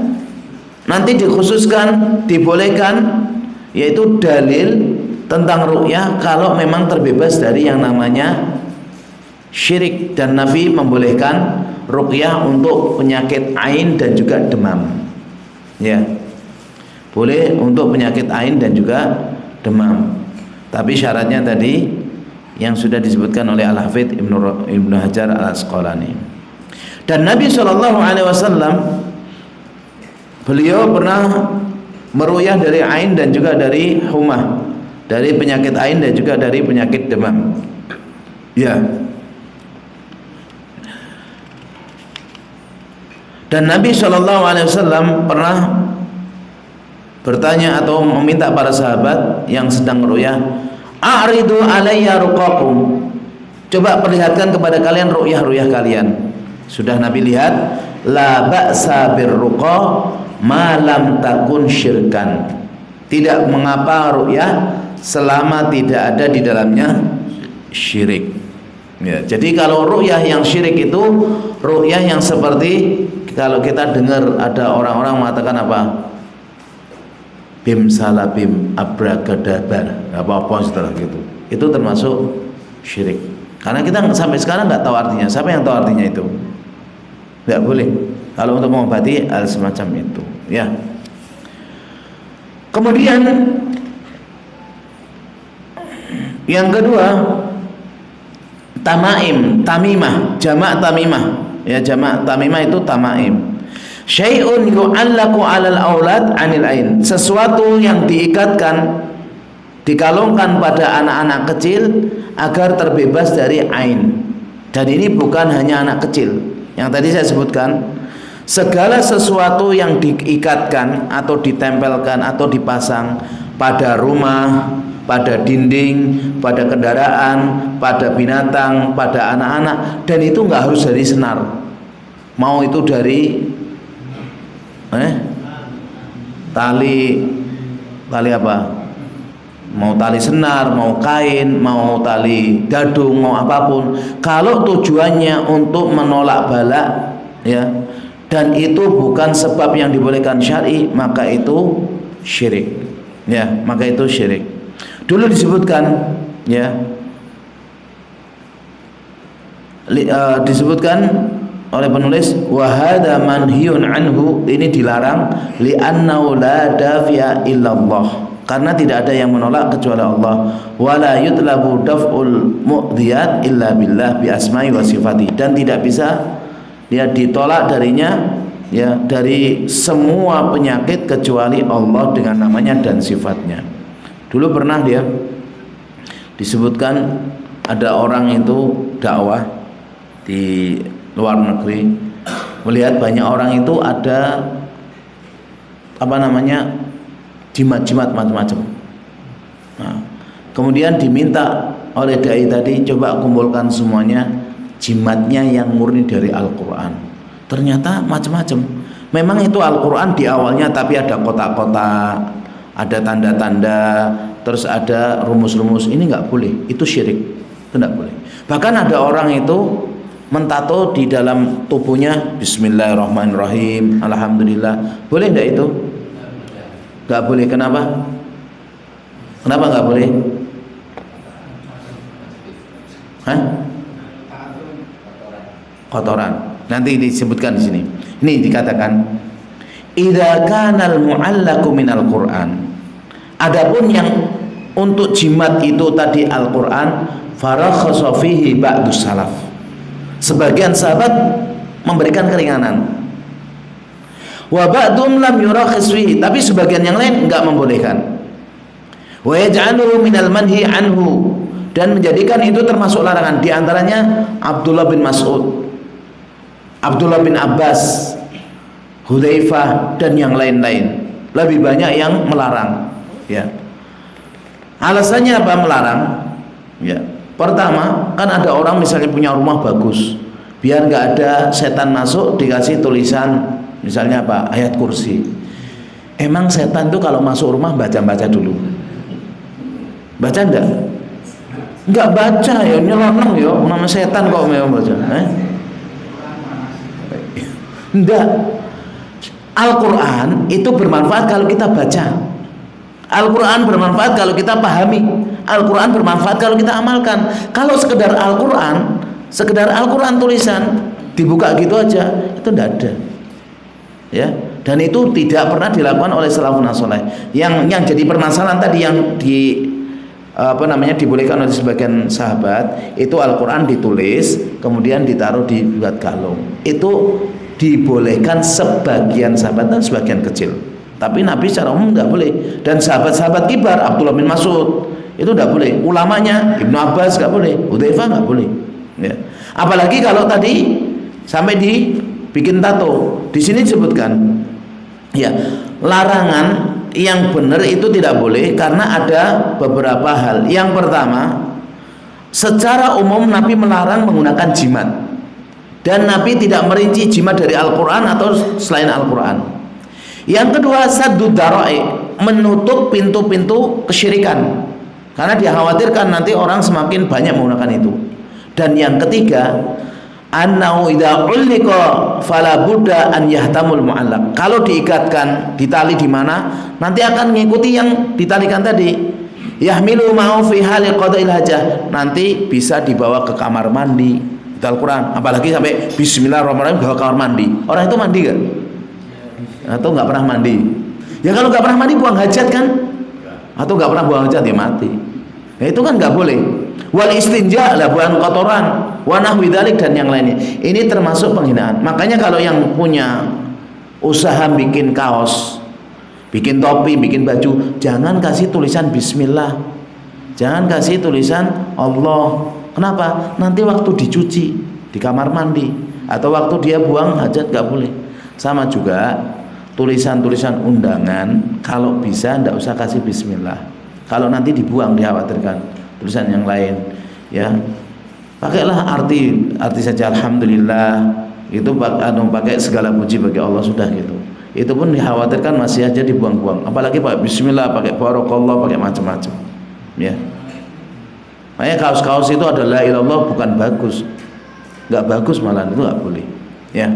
nanti dikhususkan, dibolehkan, yaitu dalil tentang ruqyah kalau memang terbebas dari yang namanya syirik. Dan Nabi membolehkan ruqyah untuk penyakit ain dan juga demam. Ya, boleh untuk penyakit ain dan juga demam. Tapi syaratnya tadi yang sudah disebutkan oleh Al-Hafidz Ibnu Hajar Al-Asqalani. Dan Nabi SAW beliau pernah meruqyah dari ain dan juga dari humah, dari penyakit ain dan juga dari penyakit demam. Ya. Dan Nabi SAW pernah bertanya atau meminta para sahabat yang sedang meruqyah, a'ridu alayya ruqakum, coba perlihatkan kepada kalian ruqyah kalian. Sudah Nabi lihat, la ba'sa birruqa ma lam takun syirkan, tidak mengapa ruqyah selama tidak ada di dalamnya syirik. Ya, jadi kalau ruqyah yang syirik itu ruqyah yang seperti kalau kita dengar ada orang-orang mengatakan apa? Bim salabim abrakadabar, apa-apa setelah gitu. Itu termasuk syirik. Karena kita sampai sekarang nggak tahu artinya. Siapa yang tahu artinya itu? Nggak boleh. Kalau untuk mengobati hal semacam itu, ya. Kemudian yang kedua, tamimah, jamak tamimah. Ya, jamak tamimah itu tamaim. Syai'un yu'allaqu 'alal aulad 'anil ain, sesuatu yang diikatkan, dikalungkan pada anak-anak kecil agar terbebas dari ain. Dan ini bukan hanya anak kecil. Yang tadi saya sebutkan, segala sesuatu yang diikatkan atau ditempelkan atau dipasang pada rumah, pada dinding, pada kendaraan, pada binatang, pada anak-anak, dan itu nggak harus dari senar. Mau itu dari tali apa? Mau tali senar, mau kain, mau tali gadung, mau apapun. Kalau tujuannya untuk menolak bala, ya, dan itu bukan sebab yang dibolehkan syar'i, maka itu syirik. Ya, maka itu syirik. Dulu disebutkan, ya, disebutkan oleh penulis, wa hadza manhiyun anhu, ini dilarang, li'annahu la dafi'a illallah, karena tidak ada yang menolak kecuali Allah, wala yutlabu daf'ul mu'dhiyat illa billah bi asma'i wa sifati, dan tidak bisa dia ditolak darinya, ya, dari semua penyakit kecuali Allah dengan namanya dan sifatnya. Dulu pernah dia disebutkan ada orang itu dakwah di luar negeri, melihat banyak orang itu ada apa namanya jimat-jimat macam-macam. Nah, kemudian diminta oleh dai tadi, coba kumpulkan semuanya jimatnya yang murni dari Al-Quran. Ternyata macam-macam. Memang itu Al-Quran di awalnya, tapi ada kotak-kotak, ada tanda-tanda, terus ada rumus-rumus. Ini nggak boleh, itu syirik, itu nggak boleh. Bahkan ada orang itu mentato di dalam tubuhnya Bismillahirrahmanirrahim, Alhamdulillah, boleh enggak itu? Enggak boleh. Kenapa? Kenapa enggak boleh? Hah? Kotoran. Nanti disebutkan di sini. Ini dikatakan idza kana al-mu'allaqu minal Qur'an. Adapun yang untuk jimat itu tadi Al-Qur'an, farakhasa fihi ba'dus salaf. Sebagian sahabat memberikan keringanan. Wa ba'dum lam yurakhis fihi, tapi sebagian yang lain enggak membolehkan. Wa yaj'aluhu minal manhi anhu, dan menjadikan itu termasuk larangan. Di antaranya Abdullah bin Mas'ud, Abdullah bin Abbas, Hudzaifah, dan yang lain-lain. Lebih banyak yang melarang, ya. Alasannya apa melarang? Ya, pertama, kan ada orang misalnya punya rumah bagus, biar nggak ada setan masuk, dikasih tulisan misalnya apa, ayat kursi. Emang setan tuh kalau masuk rumah baca-baca dulu? Baca enggak? Enggak baca ya, nyelonong ya, nama setan kok mau baca? Enggak. Al-Quran itu bermanfaat kalau kita baca. Al-Quran bermanfaat kalau kita pahami. Al-Quran bermanfaat kalau kita amalkan. Kalau sekedar Al-Quran tulisan dibuka gitu aja, itu enggak ada. Ya, dan itu tidak pernah dilakukan oleh salafun saleh. Yang jadi permasalahan tadi yang dibolehkan oleh sebagian sahabat itu Al-Quran ditulis kemudian ditaruh di buat galung. Itu dibolehkan sebagian sahabat dan sebagian kecil, tapi Nabi secara umum nggak boleh. Dan sahabat-sahabat kibar Abdullah bin Mas'ud itu nggak boleh, ulamanya Ibnu Abbas nggak boleh, Hudzaifah nggak boleh, ya. Apalagi kalau tadi sampai dibikin tato. Di sini disebutkan ya, larangan yang benar itu tidak boleh karena ada beberapa hal. Yang pertama, secara umum Nabi melarang menggunakan jimat. Dan Nabi tidak merinci jimat dari Al-Quran atau selain Al-Quran. Yang kedua, saddud dara'i, menutup pintu-pintu kesyirikan, karena dia khawatirkan nanti orang semakin banyak menggunakan itu. Dan yang ketiga, annahu idza ulliqa fala budda an yahtamul mu'allaq. Kalau diikatkan, ditali di mana, nanti akan mengikuti yang ditalikan tadi. Yahmilu ma'u fi hali qada'il hajah, nanti bisa dibawa ke kamar mandi. Al-Quran, apalagi sampai Bismillahirrahmanirrahim bawa kamar mandi. Orang itu mandi gak? Atau nggak pernah mandi? Ya kalau nggak pernah mandi buang hajat kan? Atau nggak pernah buang hajat ya mati. Ya itu kan nggak boleh. Wal istinja lah, buang kotoran, wa nahwi dzalik dan yang lainnya. Ini termasuk penghinaan. Makanya kalau yang punya usaha bikin kaos, bikin topi, bikin baju, jangan kasih tulisan Bismillah, jangan kasih tulisan Allah. Kenapa? Nanti waktu dicuci di kamar mandi atau waktu dia buang hajat nggak boleh. Sama juga tulisan-tulisan undangan, kalau bisa nggak usah kasih Bismillah. Kalau nanti dibuang dikhawatirkan tulisan yang lain, ya pakailah arti saja Alhamdulillah. Itu pakai segala puji bagi Allah, sudah gitu. Itu pun dikhawatirkan masih aja dibuang-buang. Apalagi pakai Bismillah, pakai Barakallah, pakai macam-macam, ya. Makanya kaos-kaos itu adalah ilallah bukan bagus, nggak bagus malah, itu nggak boleh, ya.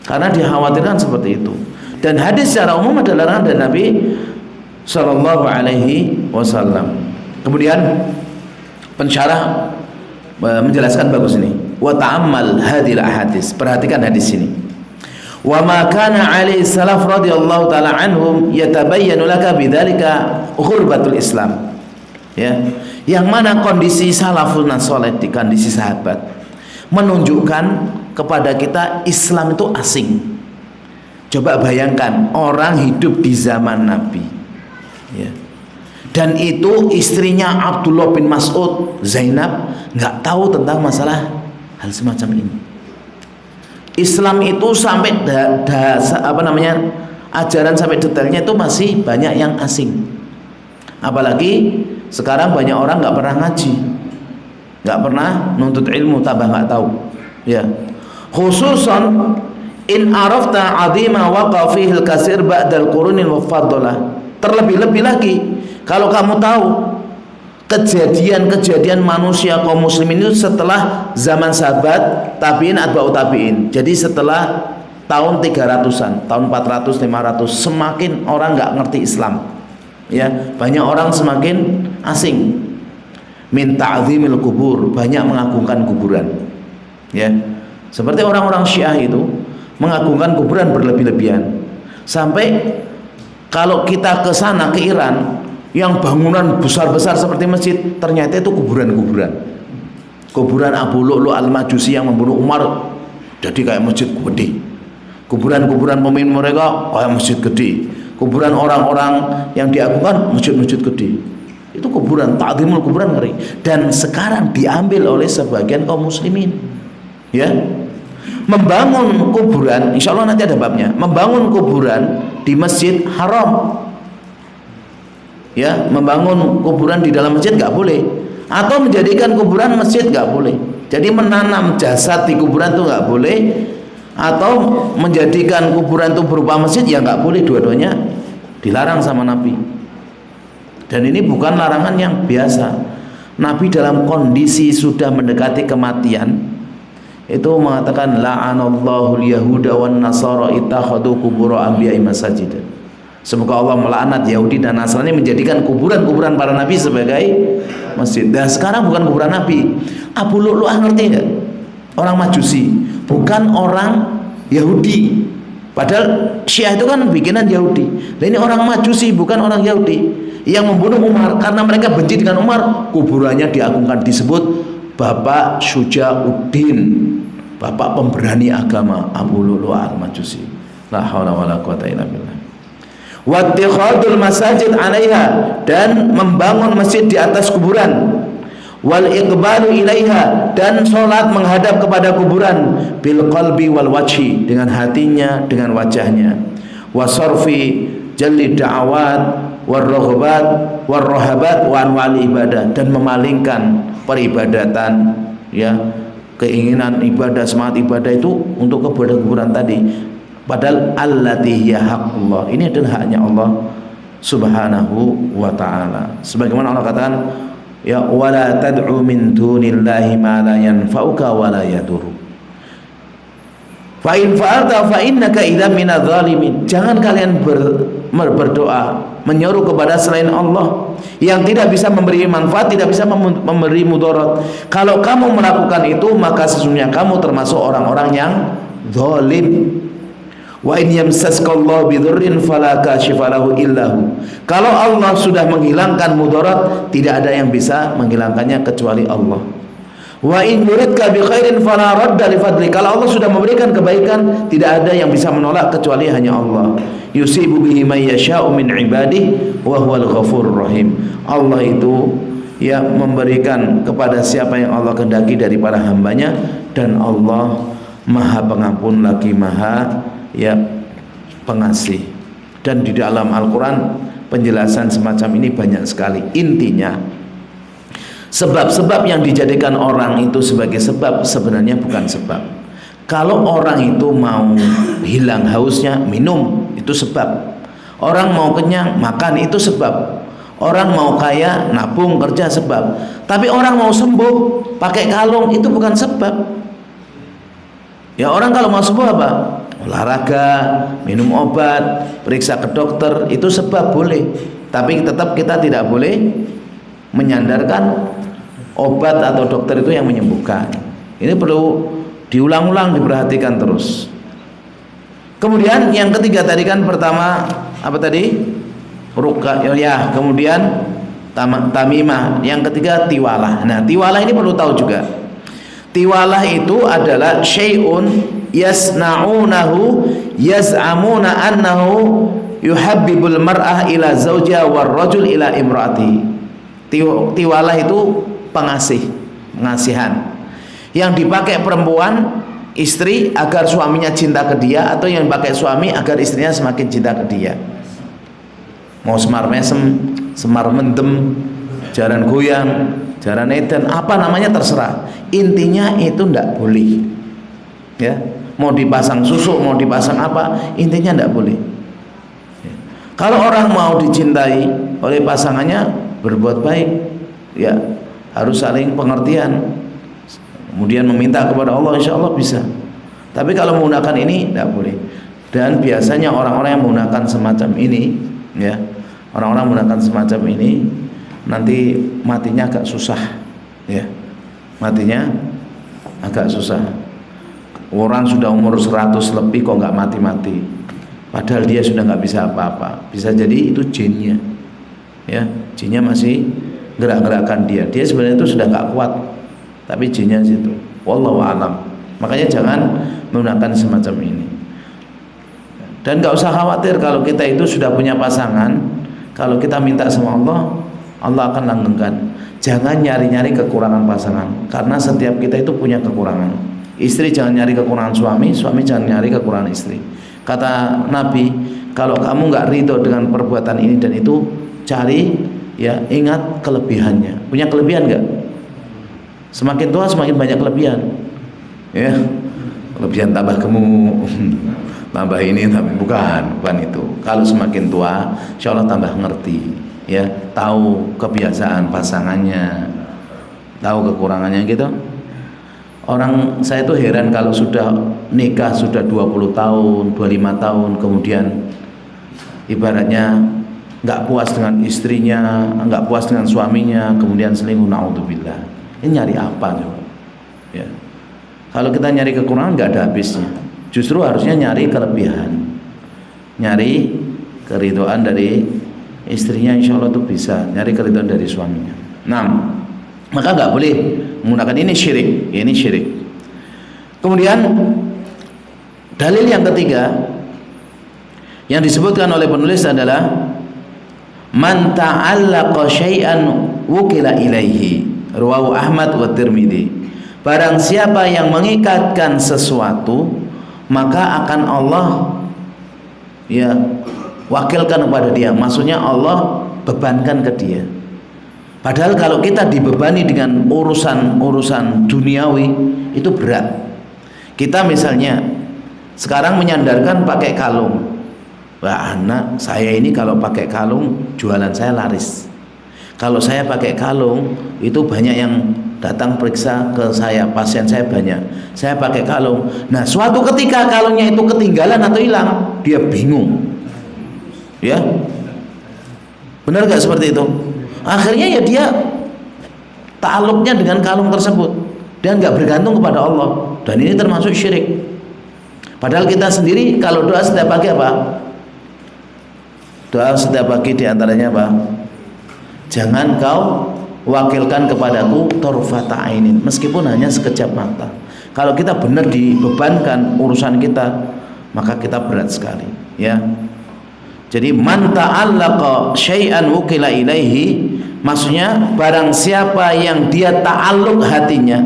Karena dikhawatirkan seperti itu. Dan hadis secara umum adalah larangan dari Nabi Sallallahu Alaihi Wasallam. Kemudian pensyarah menjelaskan bagus ini. Wa ta'ammal hadil ahadits. Perhatikan hadis ini. Wa ma kana alaihi salaf radhiyallahu taala anhum yatabayyanu laka bidzalika ghurbatul Islam. Ya. Yang mana kondisi salafun saleh, di kondisi sahabat, menunjukkan kepada kita Islam itu asing. Coba bayangkan orang hidup di zaman Nabi, ya. Dan itu istrinya Abdullah bin Mas'ud, Zainab, nggak tahu tentang masalah hal semacam ini. Islam itu sampai ajaran sampai detailnya itu masih banyak yang asing. Apalagi sekarang banyak orang nggak pernah ngaji, nggak pernah nuntut ilmu, tambah nggak tahu, ya. Khususan in arafta azima waqa fihi al-kasir ba'dal qurunil mufaddalah. Terlebih-lebih lagi kalau kamu tahu kejadian-kejadian manusia kaum muslimin itu setelah zaman sahabat, tabi'in, atba'ut tabi'in. Jadi setelah tahun 300-an, tahun 400, 500, semakin orang nggak ngerti Islam. Ya, banyak orang semakin asing. Min ta'zimil kubur, banyak mengagungkan kuburan. Ya. Seperti orang-orang Syiah itu mengagungkan kuburan berlebih-lebihan. Sampai kalau kita ke sana, ke Iran, yang bangunan besar-besar seperti masjid, ternyata itu kuburan-kuburan. Kuburan Abu Lu'lu' al-Majusi yang membunuh Umar, jadi kayak masjid gede. Kuburan-kuburan pemimpin mereka kayak masjid gede. Kuburan orang-orang yang diagungkan masjid-masjid gede. Itu kuburan, ta'zimul kuburan, ngeri. Dan sekarang diambil oleh sebagian kaum muslimin. Ya. Membangun kuburan, insya Allah nanti ada babnya. Membangun kuburan di masjid haram. Ya, membangun kuburan di dalam masjid nggak boleh. Atau menjadikan kuburan masjid nggak boleh. Jadi menanam jasad di kuburan itu nggak boleh. Atau menjadikan kuburan itu berupa masjid, ya nggak boleh. Dua-duanya dilarang sama Nabi. Dan ini bukan larangan yang biasa. Nabi dalam kondisi sudah mendekati kematian itu mengatakan la'anallahu al-yahuda wan nasara ittakhadhu qubur anbiya'i masajid. Semoga Allah melaknat Yahudi dan Nasrani menjadikan kuburan-kuburan para nabi sebagai masjid. Dan sekarang bukan kuburan Nabi. Abu Lu'lu'ah, ngerti enggak? Orang Majusi, bukan orang Yahudi. Padahal Syiah itu kan bikinan Yahudi. Dan ini orang Majusi, bukan orang Yahudi, yang membunuh Umar karena mereka benci dengan Umar. Kuburannya diagungkan, disebut Bapak Syuja'uddin, Bapak pemberani agama, Abu Lu'lu'ah al-Majusi. La haula wala quwata illa billah. Wattikhadul masajid 'alaiha, dan membangun masjid di atas kuburan. Wal iqbalu ilaiha, dan sholat menghadap kepada kuburan. Bil qalbi wal wajhi, dengan hatinya, dengan wajahnya. Wasarfi jalli da'awat warrohbat warrohabat wa anwal ibadah, dan memalingkan peribadatan, ya, keinginan ibadah, semangat ibadah itu untuk kepada kuburan tadi. Padahal allati hiya haqqullah, ini adalah haknya Allah Subhanahu wa ta'ala. Sebagaimana Allah katakan, ya wala tad'u min dunillahi ma la yanfa'uka wa la yadurru. Fa in fa'alta fa innaka idzan minadz zalimin. Jangan kalian berdoa menyeru kepada selain Allah yang tidak bisa memberi manfaat, tidak bisa memberi mudarat. Kalau kamu melakukan itu, maka sesungguhnya kamu termasuk orang-orang yang zalim. Wa in yamsaskallahu bidurrin fala kashifa lahu illahu. Kalau Allah sudah menghilangkan mudarat, tidak ada yang bisa menghilangkannya kecuali Allah. Wa in yuridka bi khairin fala radda li fadli. Kalau Allah sudah memberikan kebaikan, tidak ada yang bisa menolak kecuali hanya Allah. Yusibu bihi may yasha'u min ibadihi wa huwal ghafurur rahim. Allah itu ya memberikan kepada siapa yang Allah kehendaki dari para hambanya, dan Allah Maha Pengampun lagi Maha ya pengasih. Dan di dalam Al-Quran penjelasan semacam ini banyak sekali. Intinya, sebab-sebab yang dijadikan orang itu sebagai sebab sebenarnya bukan sebab. Kalau orang itu mau hilang hausnya, minum, itu sebab. Orang mau kenyang, makan, itu sebab. Orang mau kaya, nabung, kerja, sebab. Tapi orang mau sembuh, pakai kalung, itu bukan sebab. Ya, orang kalau mau sembuh apa? Olahraga, minum obat, periksa ke dokter, itu sebab boleh. Tapi tetap kita tidak boleh menyandarkan obat atau dokter itu yang menyembuhkan. Ini perlu diulang-ulang, diperhatikan terus. Kemudian yang ketiga tadi kan pertama apa tadi? Ruqyah, kemudian tamimah. Yang ketiga tiwalah. Nah, tiwalah ini perlu tahu juga. Tiwalah itu adalah syai'un yasna'unahu yaz'amuna annahu yuhabbibul mar'ah ila zawjiha war rajul ila imraati. Tiwalah itu pengasih, pengasihan yang dipakai perempuan istri agar suaminya cinta ke dia, atau yang dipakai suami agar istrinya semakin cinta ke dia. Mau semar mesem, semar mendem, jaran goyang, jaran edan, apa namanya terserah. Intinya itu ndak boleh. Ya, mau dipasang susuk, mau dipasang apa, intinya ndak boleh. Ya. Kalau orang mau dicintai oleh pasangannya, berbuat baik, ya harus saling pengertian, kemudian meminta kepada Allah, insya Allah bisa. Tapi kalau menggunakan ini tidak boleh. Dan biasanya orang-orang yang menggunakan semacam ini, ya, orang-orang menggunakan semacam ini nanti matinya agak susah, ya, matinya agak susah. Orang sudah umur 100 lebih kok nggak mati-mati, padahal dia sudah nggak bisa apa-apa. Bisa jadi itu jinnya, ya, jinnya masih gerak-gerakan dia. Dia sebenarnya itu sudah nggak kuat, tapi jinnya situ. Wallahu a'lam. Makanya jangan menggunakan semacam ini. Dan nggak usah khawatir kalau kita itu sudah punya pasangan. Kalau kita minta sama Allah, Allah akan langgengkan. Jangan nyari-nyari kekurangan pasangan, karena setiap kita itu punya kekurangan. Istri jangan nyari kekurangan suami, suami jangan nyari kekurangan istri. Kata Nabi, kalau kamu nggak ridho dengan perbuatan ini dan itu, cari, ya, ingat kelebihannya. Punya kelebihan nggak? Semakin tua semakin banyak kelebihan, ya, kelebihan tambah gemuk, tambah ini, tapi bukan itu. Kalau semakin tua, insya Allah tambah ngerti, ya, tahu kebiasaan pasangannya, tahu kekurangannya gitu. Orang saya tuh heran kalau sudah nikah sudah 20 tahun, 25 tahun, kemudian ibaratnya nggak puas dengan istrinya, nggak puas dengan suaminya, kemudian selingkuh, naudzubillah. Ini nyari apa coba? Ya. Kalau kita nyari kekurangan nggak ada habisnya. Justru harusnya nyari kelebihan, nyari keridhaan dari istrinya, insya Allah tuh bisa nyari keridhaan dari suaminya. Nah, maka nggak boleh menggunakan ini, syirik. Ini syirik. Kemudian dalil yang ketiga yang disebutkan oleh penulis adalah man ta'allaqa syai'an wukila ilaihi, rawahu Ahmad wa Tirmidzi. Barang siapa yang mengikatkan sesuatu, maka akan Allah, ya, wakilkan kepada dia. Maksudnya Allah bebankan ke dia. Padahal kalau kita dibebani dengan urusan duniawi itu berat. Kita misalnya sekarang menyandarkan pakai kalung. Wah, anak saya ini kalau pakai kalung jualan saya laris. Kalau saya pakai kalung itu banyak yang datang periksa ke saya, pasien saya banyak. Saya pakai kalung. Nah, suatu ketika kalungnya itu ketinggalan atau hilang, dia bingung. Ya. Benar gak seperti itu? Akhirnya ya dia ta'alluqnya dengan kalung tersebut dan nggak bergantung kepada Allah, dan ini termasuk syirik. Padahal kita sendiri kalau doa setiap pagi apa? Doa setiap pagi diantaranya apa? Jangan kau wakilkan kepadaku tarfata ainin, meskipun hanya sekejap mata. Kalau kita benar dibebankan urusan kita, maka kita berat sekali, ya. Jadi man ta'allaqa syai'an wukila ilaihi, maksudnya barang siapa yang dia ta'alluq hatinya,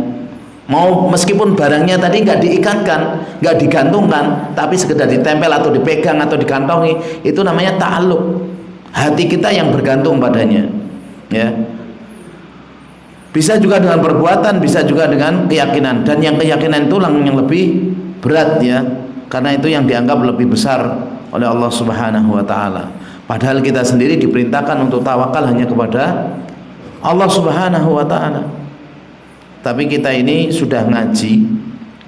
mau meskipun barangnya tadi nggak diikatkan, nggak digantungkan, tapi sekedar ditempel atau dipegang atau dikantongi, itu namanya ta'alluq. Hati kita yang bergantung padanya, ya. Bisa juga dengan perbuatan, bisa juga dengan keyakinan, dan yang keyakinan itu yang lebih berat, ya, karena itu yang dianggap lebih besar oleh Allah Subhanahu wa taala. Padahal kita sendiri diperintahkan untuk tawakal hanya kepada Allah Subhanahu wa taala. Tapi kita ini sudah ngaji,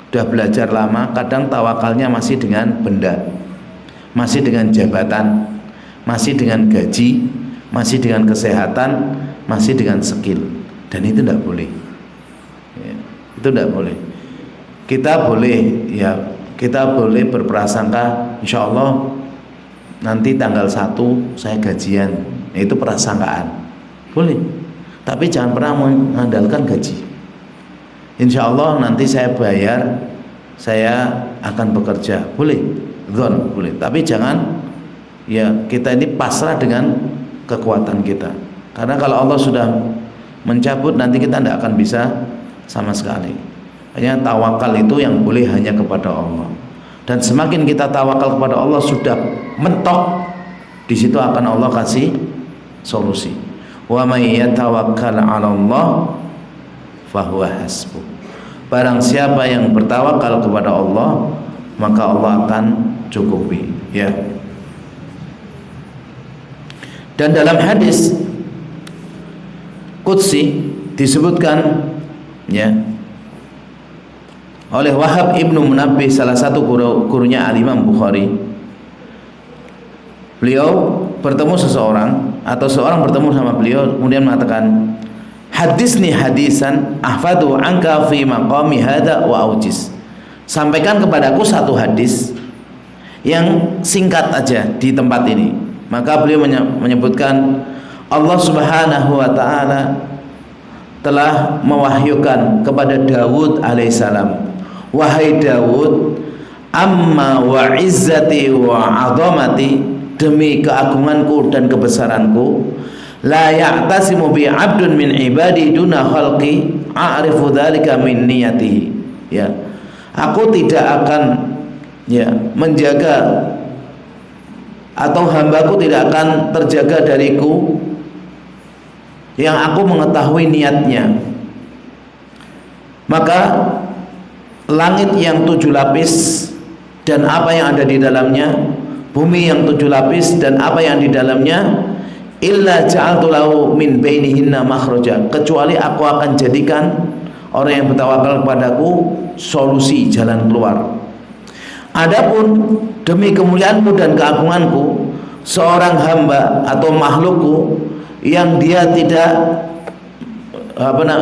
sudah belajar lama, kadang tawakalnya masih dengan benda, masih dengan jabatan, masih dengan gaji, masih dengan kesehatan, masih dengan skill. Dan itu tidak boleh, ya, itu tidak boleh. Kita boleh, ya, kita boleh berprasangka insya Allah nanti tanggal 1 saya gajian, itu prasangkaan boleh, tapi jangan pernah mengandalkan gaji. Insya Allah nanti saya bayar, saya akan bekerja, boleh, zon boleh, tapi jangan, ya, kita ini pasrah dengan kekuatan kita, karena kalau Allah sudah mencabut nanti kita tidak akan bisa sama sekali. Hanya tawakal itu yang boleh hanya kepada Allah. Dan semakin kita tawakal kepada Allah, sudah mentok, di situ akan Allah kasih solusi. Wa may yatawakkal 'ala Allah fahuwa hasbuh. Barang siapa yang bertawakal kepada Allah, maka Allah akan cukupi, ya. Dan dalam hadis qudsi disebutkan ya oleh Wahab ibnu Munabbih, salah satu gurunya Al-Imam Bukhari. Beliau bertemu seseorang atau seorang bertemu sama beliau kemudian mengatakan, hadisni hadisan ahfadu anka fi maqami hada wa aujiz. Sampaikan kepadaku satu hadis yang singkat aja di tempat ini. Maka beliau menyebutkan Allah Subhanahu wa taala telah mewahyukan kepada Daud alaihissalam, wahai Daud, amma wa izzati wa azamati, demi keagunganku dan kebesaranku, la ya'tasimu bi 'abdun min ibadi duna khalqi a'rifu dzalika min niyatihi. Ya, aku tidak akan ya menjaga atau hambaku tidak akan terjaga dariku yang aku mengetahui niatnya. Maka langit yang 7 lapis dan apa yang ada di dalamnya, bumi yang 7 lapis dan apa yang di dalamnya, illa ja'altu lahu min bainihinna makhraja, kecuali aku akan jadikan orang yang bertawakal kepadaku solusi, jalan keluar. Adapun demi kemuliaanku dan keagunganku, seorang hamba atau makhlukku yang dia tidak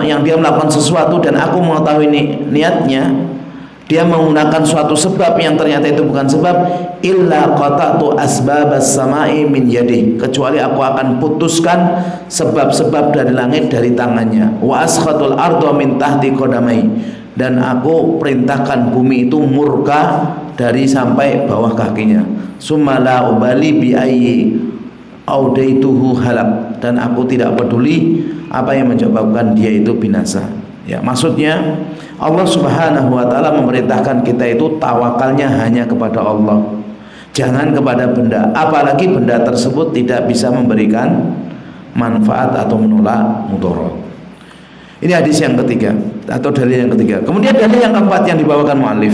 yang dia melakukan sesuatu dan aku mengetahui niatnya, dia menggunakan suatu sebab yang ternyata itu bukan sebab, illa qata'tu asbabas samai min yadi, kecuali aku akan putuskan sebab-sebab dari langit dari tangannya, wa askhatul arda min tahti qadamai, dan aku perintahkan bumi itu murka dari sampai bawah kakinya, summa la ubali bi ayyi audaituhu halak, dan aku tidak peduli apa yang menyebabkan dia itu binasa. Ya, maksudnya Allah Subhanahu wa taala memerintahkan kita itu tawakalnya hanya kepada Allah, jangan kepada benda, apalagi benda tersebut tidak bisa memberikan manfaat atau menolak mudarat. Ini hadis yang ketiga atau dalil yang ketiga. Kemudian dalil yang keempat yang dibawakan muallif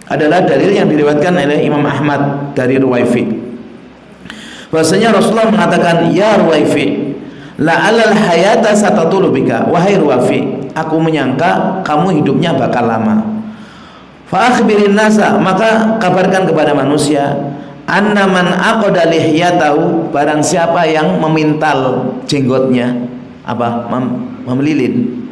adalah dalil yang diriwayatkan oleh Imam Ahmad dari Ruwaifi. Bahwasanya Rasulullah mengatakan, ya Ruwaifi, la'alal hayata satatulu bika, wahai Ruwaifi, aku menyangka kamu hidupnya bakal lama. Fa akhbirin nasa, maka kabarkan kepada manusia, anna man aqada lihyatahu, barang siapa yang memintal jenggotnya, memelilin,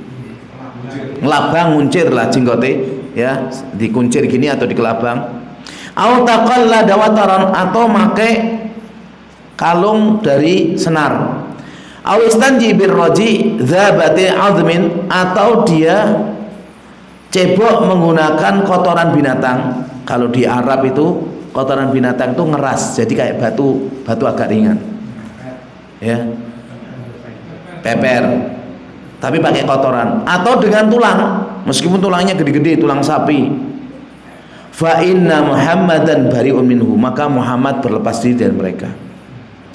ngelabang, nguncir lah jenggote, ya, dikuncir gini atau dikelabang. Au taqalla dawataran, atau make kalung dari senar. Au istanji birraji dzabati azmin, atau dia cebok menggunakan kotoran binatang. Kalau di Arab itu kotoran binatang itu ngeras, jadi kayak batu agak ringan. Ya. Peper. Tapi pakai kotoran, atau dengan tulang, meskipun tulangnya gede-gede, tulang sapi. Fa inna Muhammadan bari'un minhu, maka Muhammad berlepas diri dari mereka.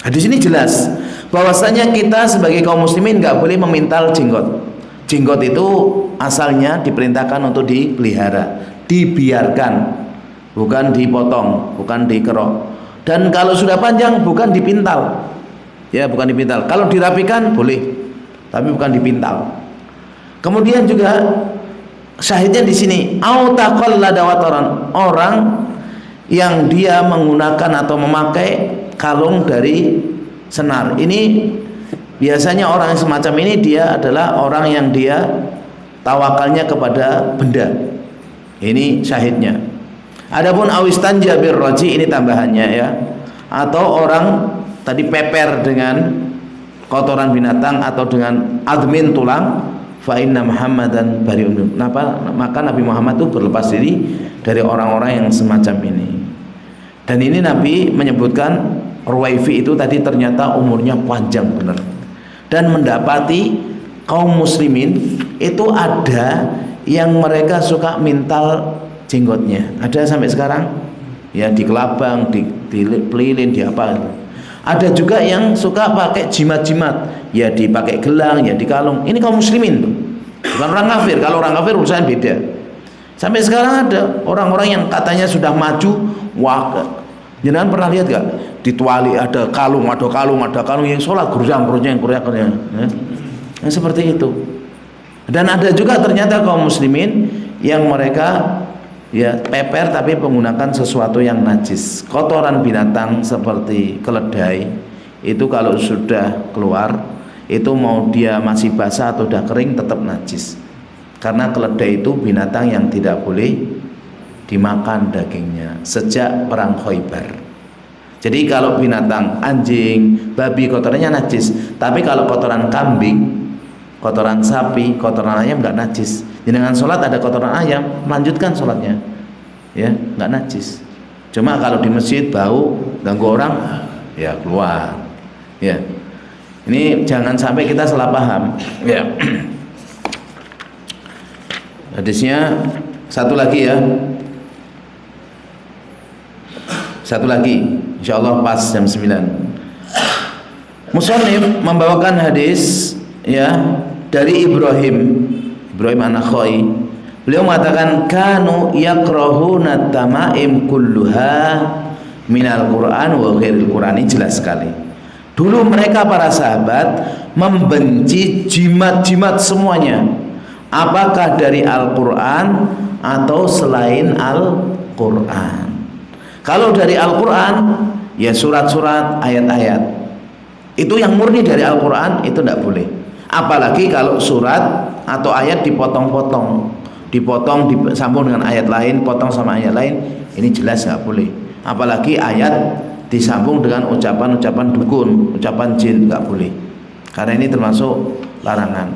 Hadis ini jelas bahwasanya kita sebagai kaum muslimin nggak boleh memintal jenggot. Jenggot itu asalnya diperintahkan untuk dipelihara, dibiarkan, bukan dipotong, bukan dikerok. Dan kalau sudah panjang bukan dipintal, ya, bukan dipintal. Kalau dirapikan boleh, tapi bukan dipintal. Kemudian juga syahidnya di sini, au taqalla dawataran, orang yang dia menggunakan atau memakai kalung dari senar. Ini biasanya orang yang semacam ini dia adalah orang yang dia tawakalnya kepada benda. Ini syahidnya. Adapun awistan jabir roji, ini tambahannya, ya. Atau orang tadi peper dengan kotoran binatang atau dengan admin tulang, fa inna Muhammadan bari'un, maka Nabi Muhammad itu berlepas diri dari orang-orang yang semacam ini. Dan ini Nabi menyebutkan Ruwaifi itu tadi ternyata umurnya panjang benar, dan mendapati kaum muslimin itu ada yang mereka suka mintal jenggotnya, ada sampai sekarang, ya, di kelabang, di pelilin, di apa. Ada juga yang suka pakai jimat-jimat, ya dipakai gelang, ya di kalung. Ini kaum muslimin tuh, bukan orang kafir. Kalau orang kafir urusan beda. Sampai sekarang ada orang-orang yang katanya sudah maju. Wah, jangan pernah lihat gak? Dituali ada kalung yang sholat gerjang. Nah, seperti itu. Dan ada juga ternyata kaum muslimin yang mereka ya peper tapi menggunakan sesuatu yang najis. Kotoran binatang seperti keledai itu kalau sudah keluar, itu mau dia masih basah atau udah kering tetap najis. Karena keledai itu binatang yang tidak boleh dimakan dagingnya sejak perang Khaybar. Jadi kalau binatang anjing, babi kotorannya najis, tapi kalau kotoran kambing, kotoran sapi, kotoran ayam nggak najis. Dengan sholat ada kotoran ayam, melanjutkan sholatnya, ya nggak najis. Cuma kalau di masjid bau ganggu orang, ya keluar. Ya, ini jangan sampai kita salah paham. Ya, hadisnya satu lagi ya. Satu lagi, insyaallah pas jam 9. Musannif membawakan hadis ya dari Ibrahim An-Nakhai. Beliau mengatakan kanu yakrahuna tamaim kulluha minal Qur'an wa ghairil Qur'an. Ini jelas sekali. Dulu mereka para sahabat membenci jimat-jimat semuanya, apakah dari Al-Qur'an atau selain Al-Qur'an. Kalau dari Al-Quran ya surat-surat, ayat-ayat, itu yang murni dari Al-Quran itu tidak boleh. Apalagi kalau surat atau ayat dipotong-potong, disambung dengan ayat lain, potong sama ayat lain, ini jelas nggak boleh. Apalagi ayat disambung dengan ucapan-ucapan dukun, ucapan jin, nggak boleh. Karena ini termasuk larangan.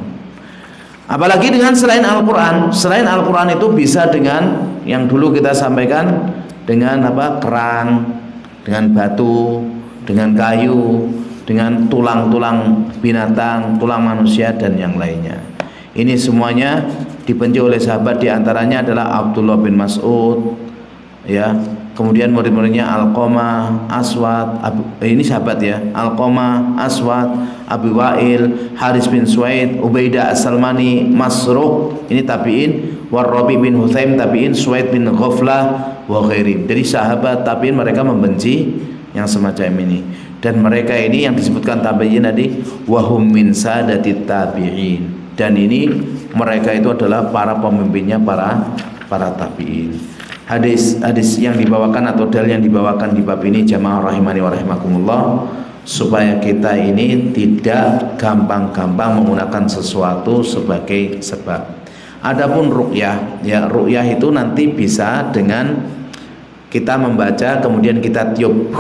Apalagi dengan selain Al-Quran. Selain Al-Quran itu bisa dengan yang dulu kita sampaikan, dengan apa? Kerang, dengan batu, dengan kayu, dengan tulang-tulang binatang, tulang manusia dan yang lainnya. Ini semuanya dibenci oleh sahabat, diantaranya adalah Abdullah bin Mas'ud, ya. Kemudian murid-muridnya Alqamah, Aswad, ini sahabat ya, Alqamah, Aswad, Abu Wa'il, Haris bin Suwaid, Ubaidah As-Salmani, Masruq, ini tabi'in, Warrabi bin Huthaim tabi'in, Suwaid bin Ghaflah wa ghairi. Jadi sahabat tabi'in mereka membenci yang semacam ini. Dan mereka ini yang disebutkan tabi'in tadi, wahum min sadatit tabi'in. Dan ini mereka itu adalah para pemimpinnya para tabi'in. Hadis yang dibawakan atau dalil yang dibawakan di bab ini jamaah rahimani wa rahimakumullah, supaya kita ini tidak gampang-gampang menggunakan sesuatu sebagai sebab. Adapun ruqyah, ya ruqyah itu nanti bisa dengan kita membaca kemudian kita tiup,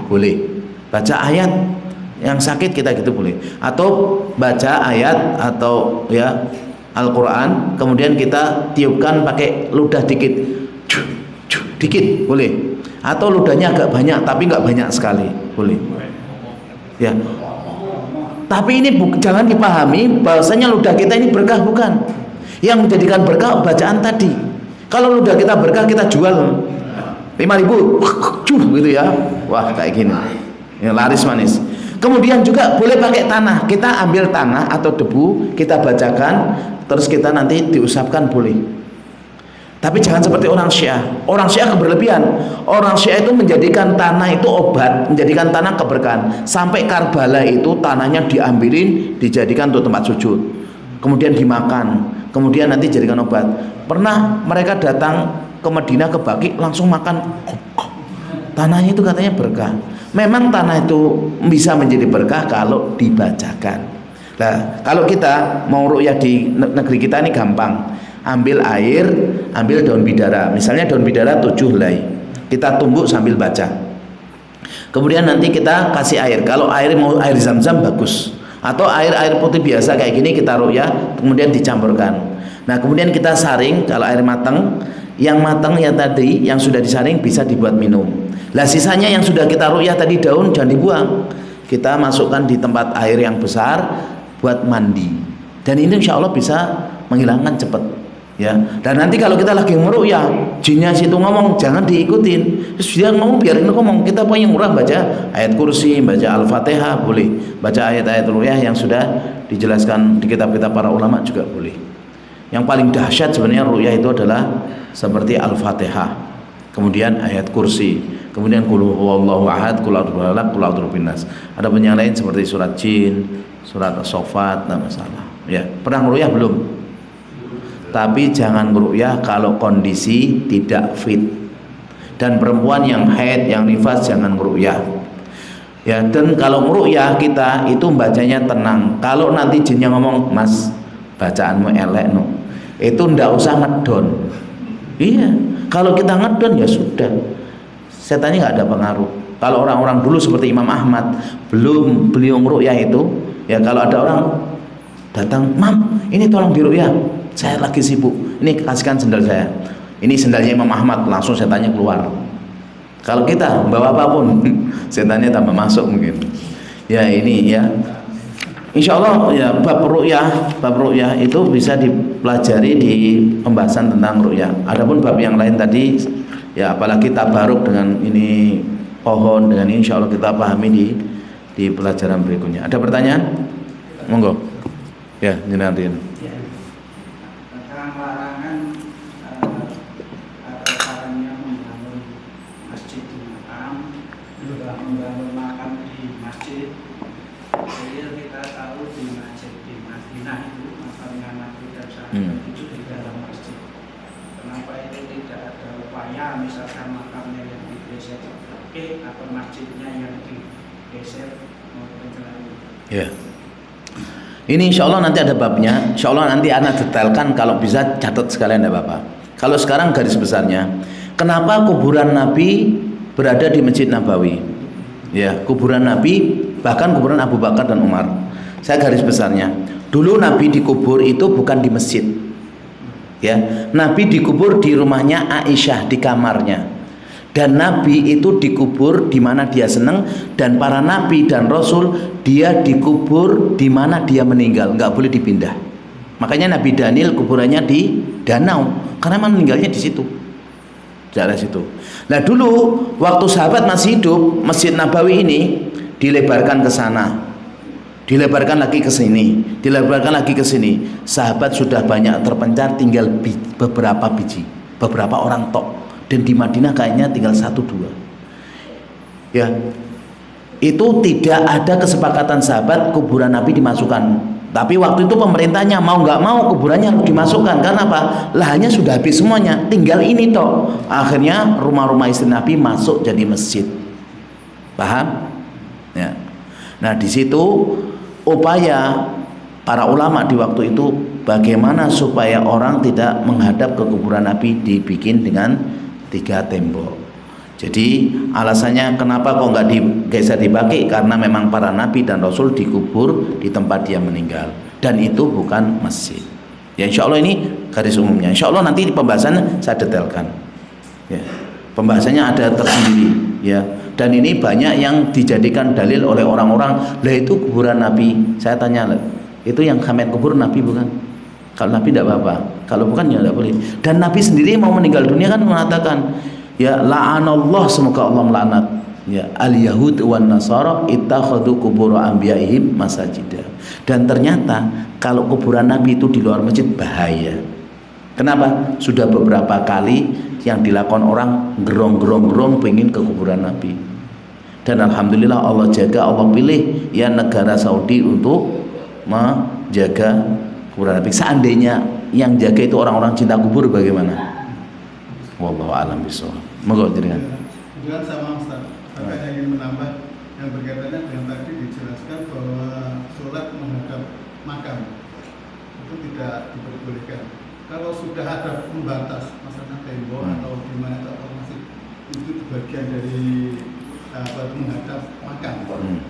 boleh. Baca ayat yang sakit kita gitu boleh. Atau baca ayat atau ya Al-Qur'an kemudian kita tiupkan pakai ludah dikit. Dikit boleh, atau ludahnya agak banyak tapi nggak banyak sekali boleh ya. Tapi ini jangan dipahami bahwasanya ludah kita ini berkah, bukan. Yang menjadikan berkah bacaan tadi. Kalau ludah kita berkah kita jual 5.000 gitu ya, wah kayak gini ya, laris manis. Kemudian juga boleh pakai tanah, kita ambil tanah atau debu kita bacakan terus kita nanti diusapkan boleh. Tapi jangan seperti orang Syiah. Orang Syiah keberlebihan. Orang Syiah itu menjadikan tanah itu obat, menjadikan tanah keberkahan. Sampai Karbala itu tanahnya diambilin, dijadikan untuk tempat sujud. Kemudian dimakan. Kemudian nanti jadikan obat. Pernah mereka datang ke Madinah, ke Baqi, langsung makan. Tanahnya itu katanya berkah. Memang tanah itu bisa menjadi berkah kalau dibacakan. Nah, kalau kita mau ruqyah di negeri kita ini gampang. Ambil air, ambil daun bidara, misalnya daun bidara 7 helai, kita tumbuk sambil baca. Kemudian nanti kita kasih air. Kalau air mau air zam-zam bagus, atau air putih biasa kayak gini kita ruqyah, kemudian dicampurkan. Nah kemudian kita saring. Kalau air matang, yang matang ya tadi yang sudah disaring bisa dibuat minum. Lah sisanya yang sudah kita ruqyah tadi daun jangan dibuang, kita masukkan di tempat air yang besar buat mandi. Dan ini insya Allah bisa menghilangkan cepat. Ya, dan nanti kalau kita lagi meruqyah, jinnya situ ngomong jangan diikutin. Terus dia ngomong biarin ngomong. Kita punya murah baca ayat kursi, baca Al-Fatihah boleh, baca ayat-ayat ruqyah yang sudah dijelaskan di kitab-kitab para ulama juga boleh. Yang paling dahsyat sebenarnya ruqyah itu adalah seperti Al-Fatihah. kemudian ayat kursi, kemudian qul huwallahu ahad, qul a'udzu birabbil falaq, qul a'udzu birabbin nas. Ada pun yang lain seperti surat jin, surat as-saffat, tidak masalah. Ya, pernah ngeruqyah belum? Tapi jangan ngeruqyah kalau kondisi tidak fit. Dan perempuan yang haid, yang nifas jangan ngeruqyah. Ya, dan kalau ngeruqyah kita itu bacanya tenang. Kalau nanti jinnya ngomong, "Mas, bacaanmu elek no." Itu ndak usah ngedon. Iya, kalau kita ngedon ya sudah. Setannya nggak ada pengaruh. Kalau orang-orang dulu seperti Imam Ahmad, belum beliau ngeruqyah itu, ya kalau ada orang datang, "Mam, ini tolong diruqyah. Saya lagi sibuk. Ini kasihkan sendal saya." Ini sendalnya Imam Ahmad, langsung setannya keluar. Kalau kita bawa apapun, setannya tambah masuk mungkin. Ya ini ya. Insya Allah ya bab ruqyah itu bisa dipelajari di pembahasan tentang ruqyah. Adapun bab yang lain tadi, ya apalagi tabaruk dengan ini pohon dengan ini, insya Allah kita pahami di pelajaran berikutnya. Ada pertanyaan? Monggo. Ya, jenengan. Membangun makam di masjid. Jadi kita tahu di masjid di Madinah itu makamnya Nabi dan sahabat itu di dalam masjid. Kenapa itu tidak ada upaya misalkan makamnya yang digeser atau masjidnya yang digeser maupun selain? Ya. Ini insya Allah nanti ada babnya. Insya Allah nanti anak detailkan, kalau bisa catat sekalian tidak apa-apa. Kalau sekarang garis besarnya, kenapa kuburan Nabi berada di Masjid Nabawi? Ya, kuburan Nabi, bahkan kuburan Abu Bakar dan Umar. Saya garis besarnya, dulu Nabi dikubur itu bukan di masjid. Ya, Nabi dikubur di rumahnya Aisyah, di kamarnya. Dan Nabi itu dikubur di mana dia senang, dan para nabi dan rasul dia dikubur di mana dia meninggal, nggak boleh dipindah. Makanya Nabi Daniel kuburannya di danau, karena meninggalnya di situ. Daerah situ. Nah dulu waktu sahabat masih hidup, Masjid Nabawi ini dilebarkan ke sana, dilebarkan lagi ke sini, dilebarkan lagi ke sini. Sahabat sudah banyak terpencar, tinggal beberapa biji, beberapa orang tok. Dan di Madinah kayaknya tinggal 1-2. Ya, itu tidak ada kesepakatan sahabat kuburan Nabi dimasukkan. Tapi waktu itu pemerintahnya mau nggak mau kuburannya harus dimasukkan. Karena apa? Lahannya sudah habis semuanya, tinggal ini toh. Akhirnya rumah-rumah istri Nabi masuk jadi masjid. Paham? Ya. Nah di situ upaya para ulama di waktu itu bagaimana supaya orang tidak menghadap ke kuburan Nabi, dibikin dengan 3 tembok. Jadi alasannya kenapa kok nggak bisa dipakai, karena memang para nabi dan rasul dikubur di tempat dia meninggal, dan itu bukan masjid. Ya insya Allah ini garis umumnya. Insya Allah nanti di pembahasannya saya detailkan. Ya, pembahasannya ada tersendiri. Ya, dan ini banyak yang dijadikan dalil oleh orang-orang. Lah itu kuburan Nabi. Saya tanya, itu yang khamen kubur Nabi bukan? Kalau Nabi tidak apa-apa. Kalau bukan ya tidak boleh. Dan Nabi sendiri mau meninggal dunia kan mengatakan, ya la'anallah, semoga Allah melaknat, ya al-yahud wan nasara ittakhadhu qubur anbiya'ihim masajida. Dan ternyata kalau kuburan Nabi itu di luar masjid bahaya. Kenapa? Sudah beberapa kali yang dilakukan orang gerong-gerong pengen ke kuburan Nabi. Dan alhamdulillah Allah jaga, Allah pilih ya negara Saudi untuk menjaga kuburan Nabi. Seandainya yang jaga itu orang-orang cinta kubur bagaimana? Wallahu a'lam bishawab. Moga jenengan. Kemudian sama Ustaz, saya ingin menambah yang berkaitannya dengan tadi dijelaskan bahwa sholat menghadap makam itu tidak diperbolehkan. Kalau sudah ada pembatas, misalnya tembok atau di mana atau masih itu bagian dari menghadap makam.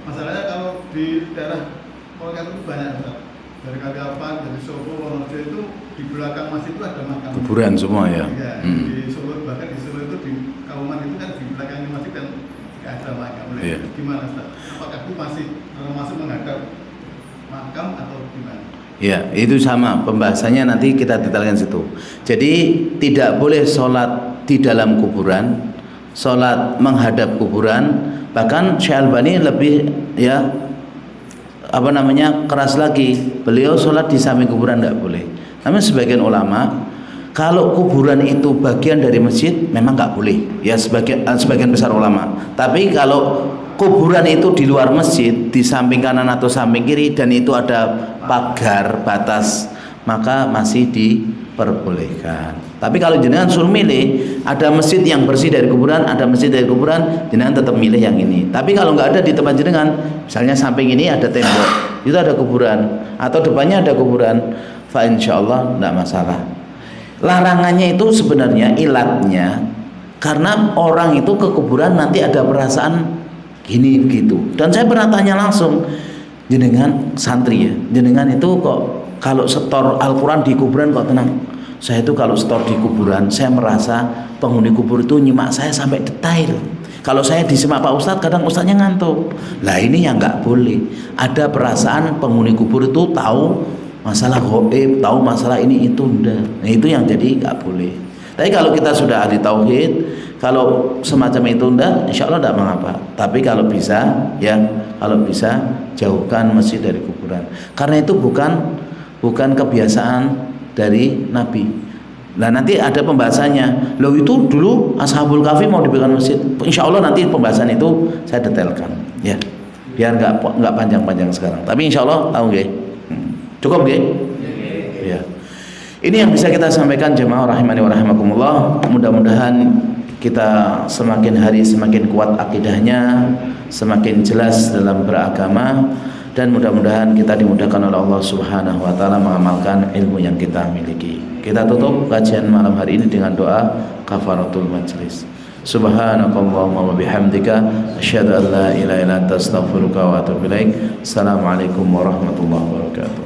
Masalahnya kalau di daerah Polkar itu banyak Ustaz. Dari Kaliapan, dari Solo, Wonorejo itu di belakang masjid itu ada makam. Kuburan semua ya. Ya di Solo, bahkan di Solo itu di Kauman itu kan di belakangnya masjid kan tidak ada makam. Yeah. Gimana Ustaz? Apakah itu masih termasuk menghadap makam atau gimana? Ya, itu sama pembahasannya, nanti kita detailkan situ. Jadi tidak boleh sholat di dalam kuburan, sholat menghadap kuburan. Bahkan Syekh Albani lebih ya keras lagi, beliau sholat di samping kuburan tidak boleh. Namun sebagian ulama Kalau kuburan itu bagian dari masjid memang nggak boleh ya, sebagian besar ulama. Tapi kalau kuburan itu di luar masjid, di samping kanan atau samping kiri, dan itu ada pagar batas, maka masih diperbolehkan. Tapi kalau jenengan suruh milih, ada masjid yang bersih dari kuburan, ada masjid dari kuburan, jenengan tetap milih yang ini. Tapi kalau nggak ada di tempat jenengan, misalnya samping ini ada tembok, itu ada kuburan, atau depannya ada kuburan, fa insyaallah nggak masalah. Larangannya itu sebenarnya ilatnya karena orang itu ke kuburan nanti ada perasaan gini gitu. Dan saya pernah tanya langsung, jenengan santri ya, jenengan itu kok kalau setor Al-Quran di kuburan kok tenang? Saya itu kalau setor di kuburan, saya merasa penghuni kubur itu nyimak saya sampai detail. Kalau saya disimak Pak Ustadz, kadang Ustadznya ngantuk. Lah ini yang nggak boleh. Ada perasaan penghuni kubur itu tahu masalah gaib, tahu masalah ini itu enggak. Nah itu yang jadi nggak boleh. Tapi kalau kita sudah ahli tauhid, kalau semacam itu enggak, insya Allah enggak mengapa. Tapi kalau bisa, ya kalau bisa jauhkan masjid dari kuburan. Karena itu bukan kebiasaan dari Nabi. Nah nanti ada pembahasannya. Loh itu dulu Ashabul Kahfi mau dibikin masjid. Insya Allah nanti pembahasan itu saya detailkan, ya. Biar nggak panjang-panjang sekarang. Tapi insya Allah tahu nggih. Cukup nggih? Ya. Ini yang bisa kita sampaikan jemaah rahimani wa rahimakumullah. Mudah-mudahan kita semakin hari semakin kuat akidahnya, semakin jelas dalam beragama, dan mudah-mudahan kita dimudahkan oleh Allah Subhanahu wa taala mengamalkan ilmu yang kita miliki. Kita tutup kajian malam hari ini dengan doa kafaratul majlis. Subhanakallahumma wa bihamdika asyhadu an la ilaha illa anta astaghfiruka wa atubu ilaik. Assalamualaikum warahmatullahi wabarakatuh.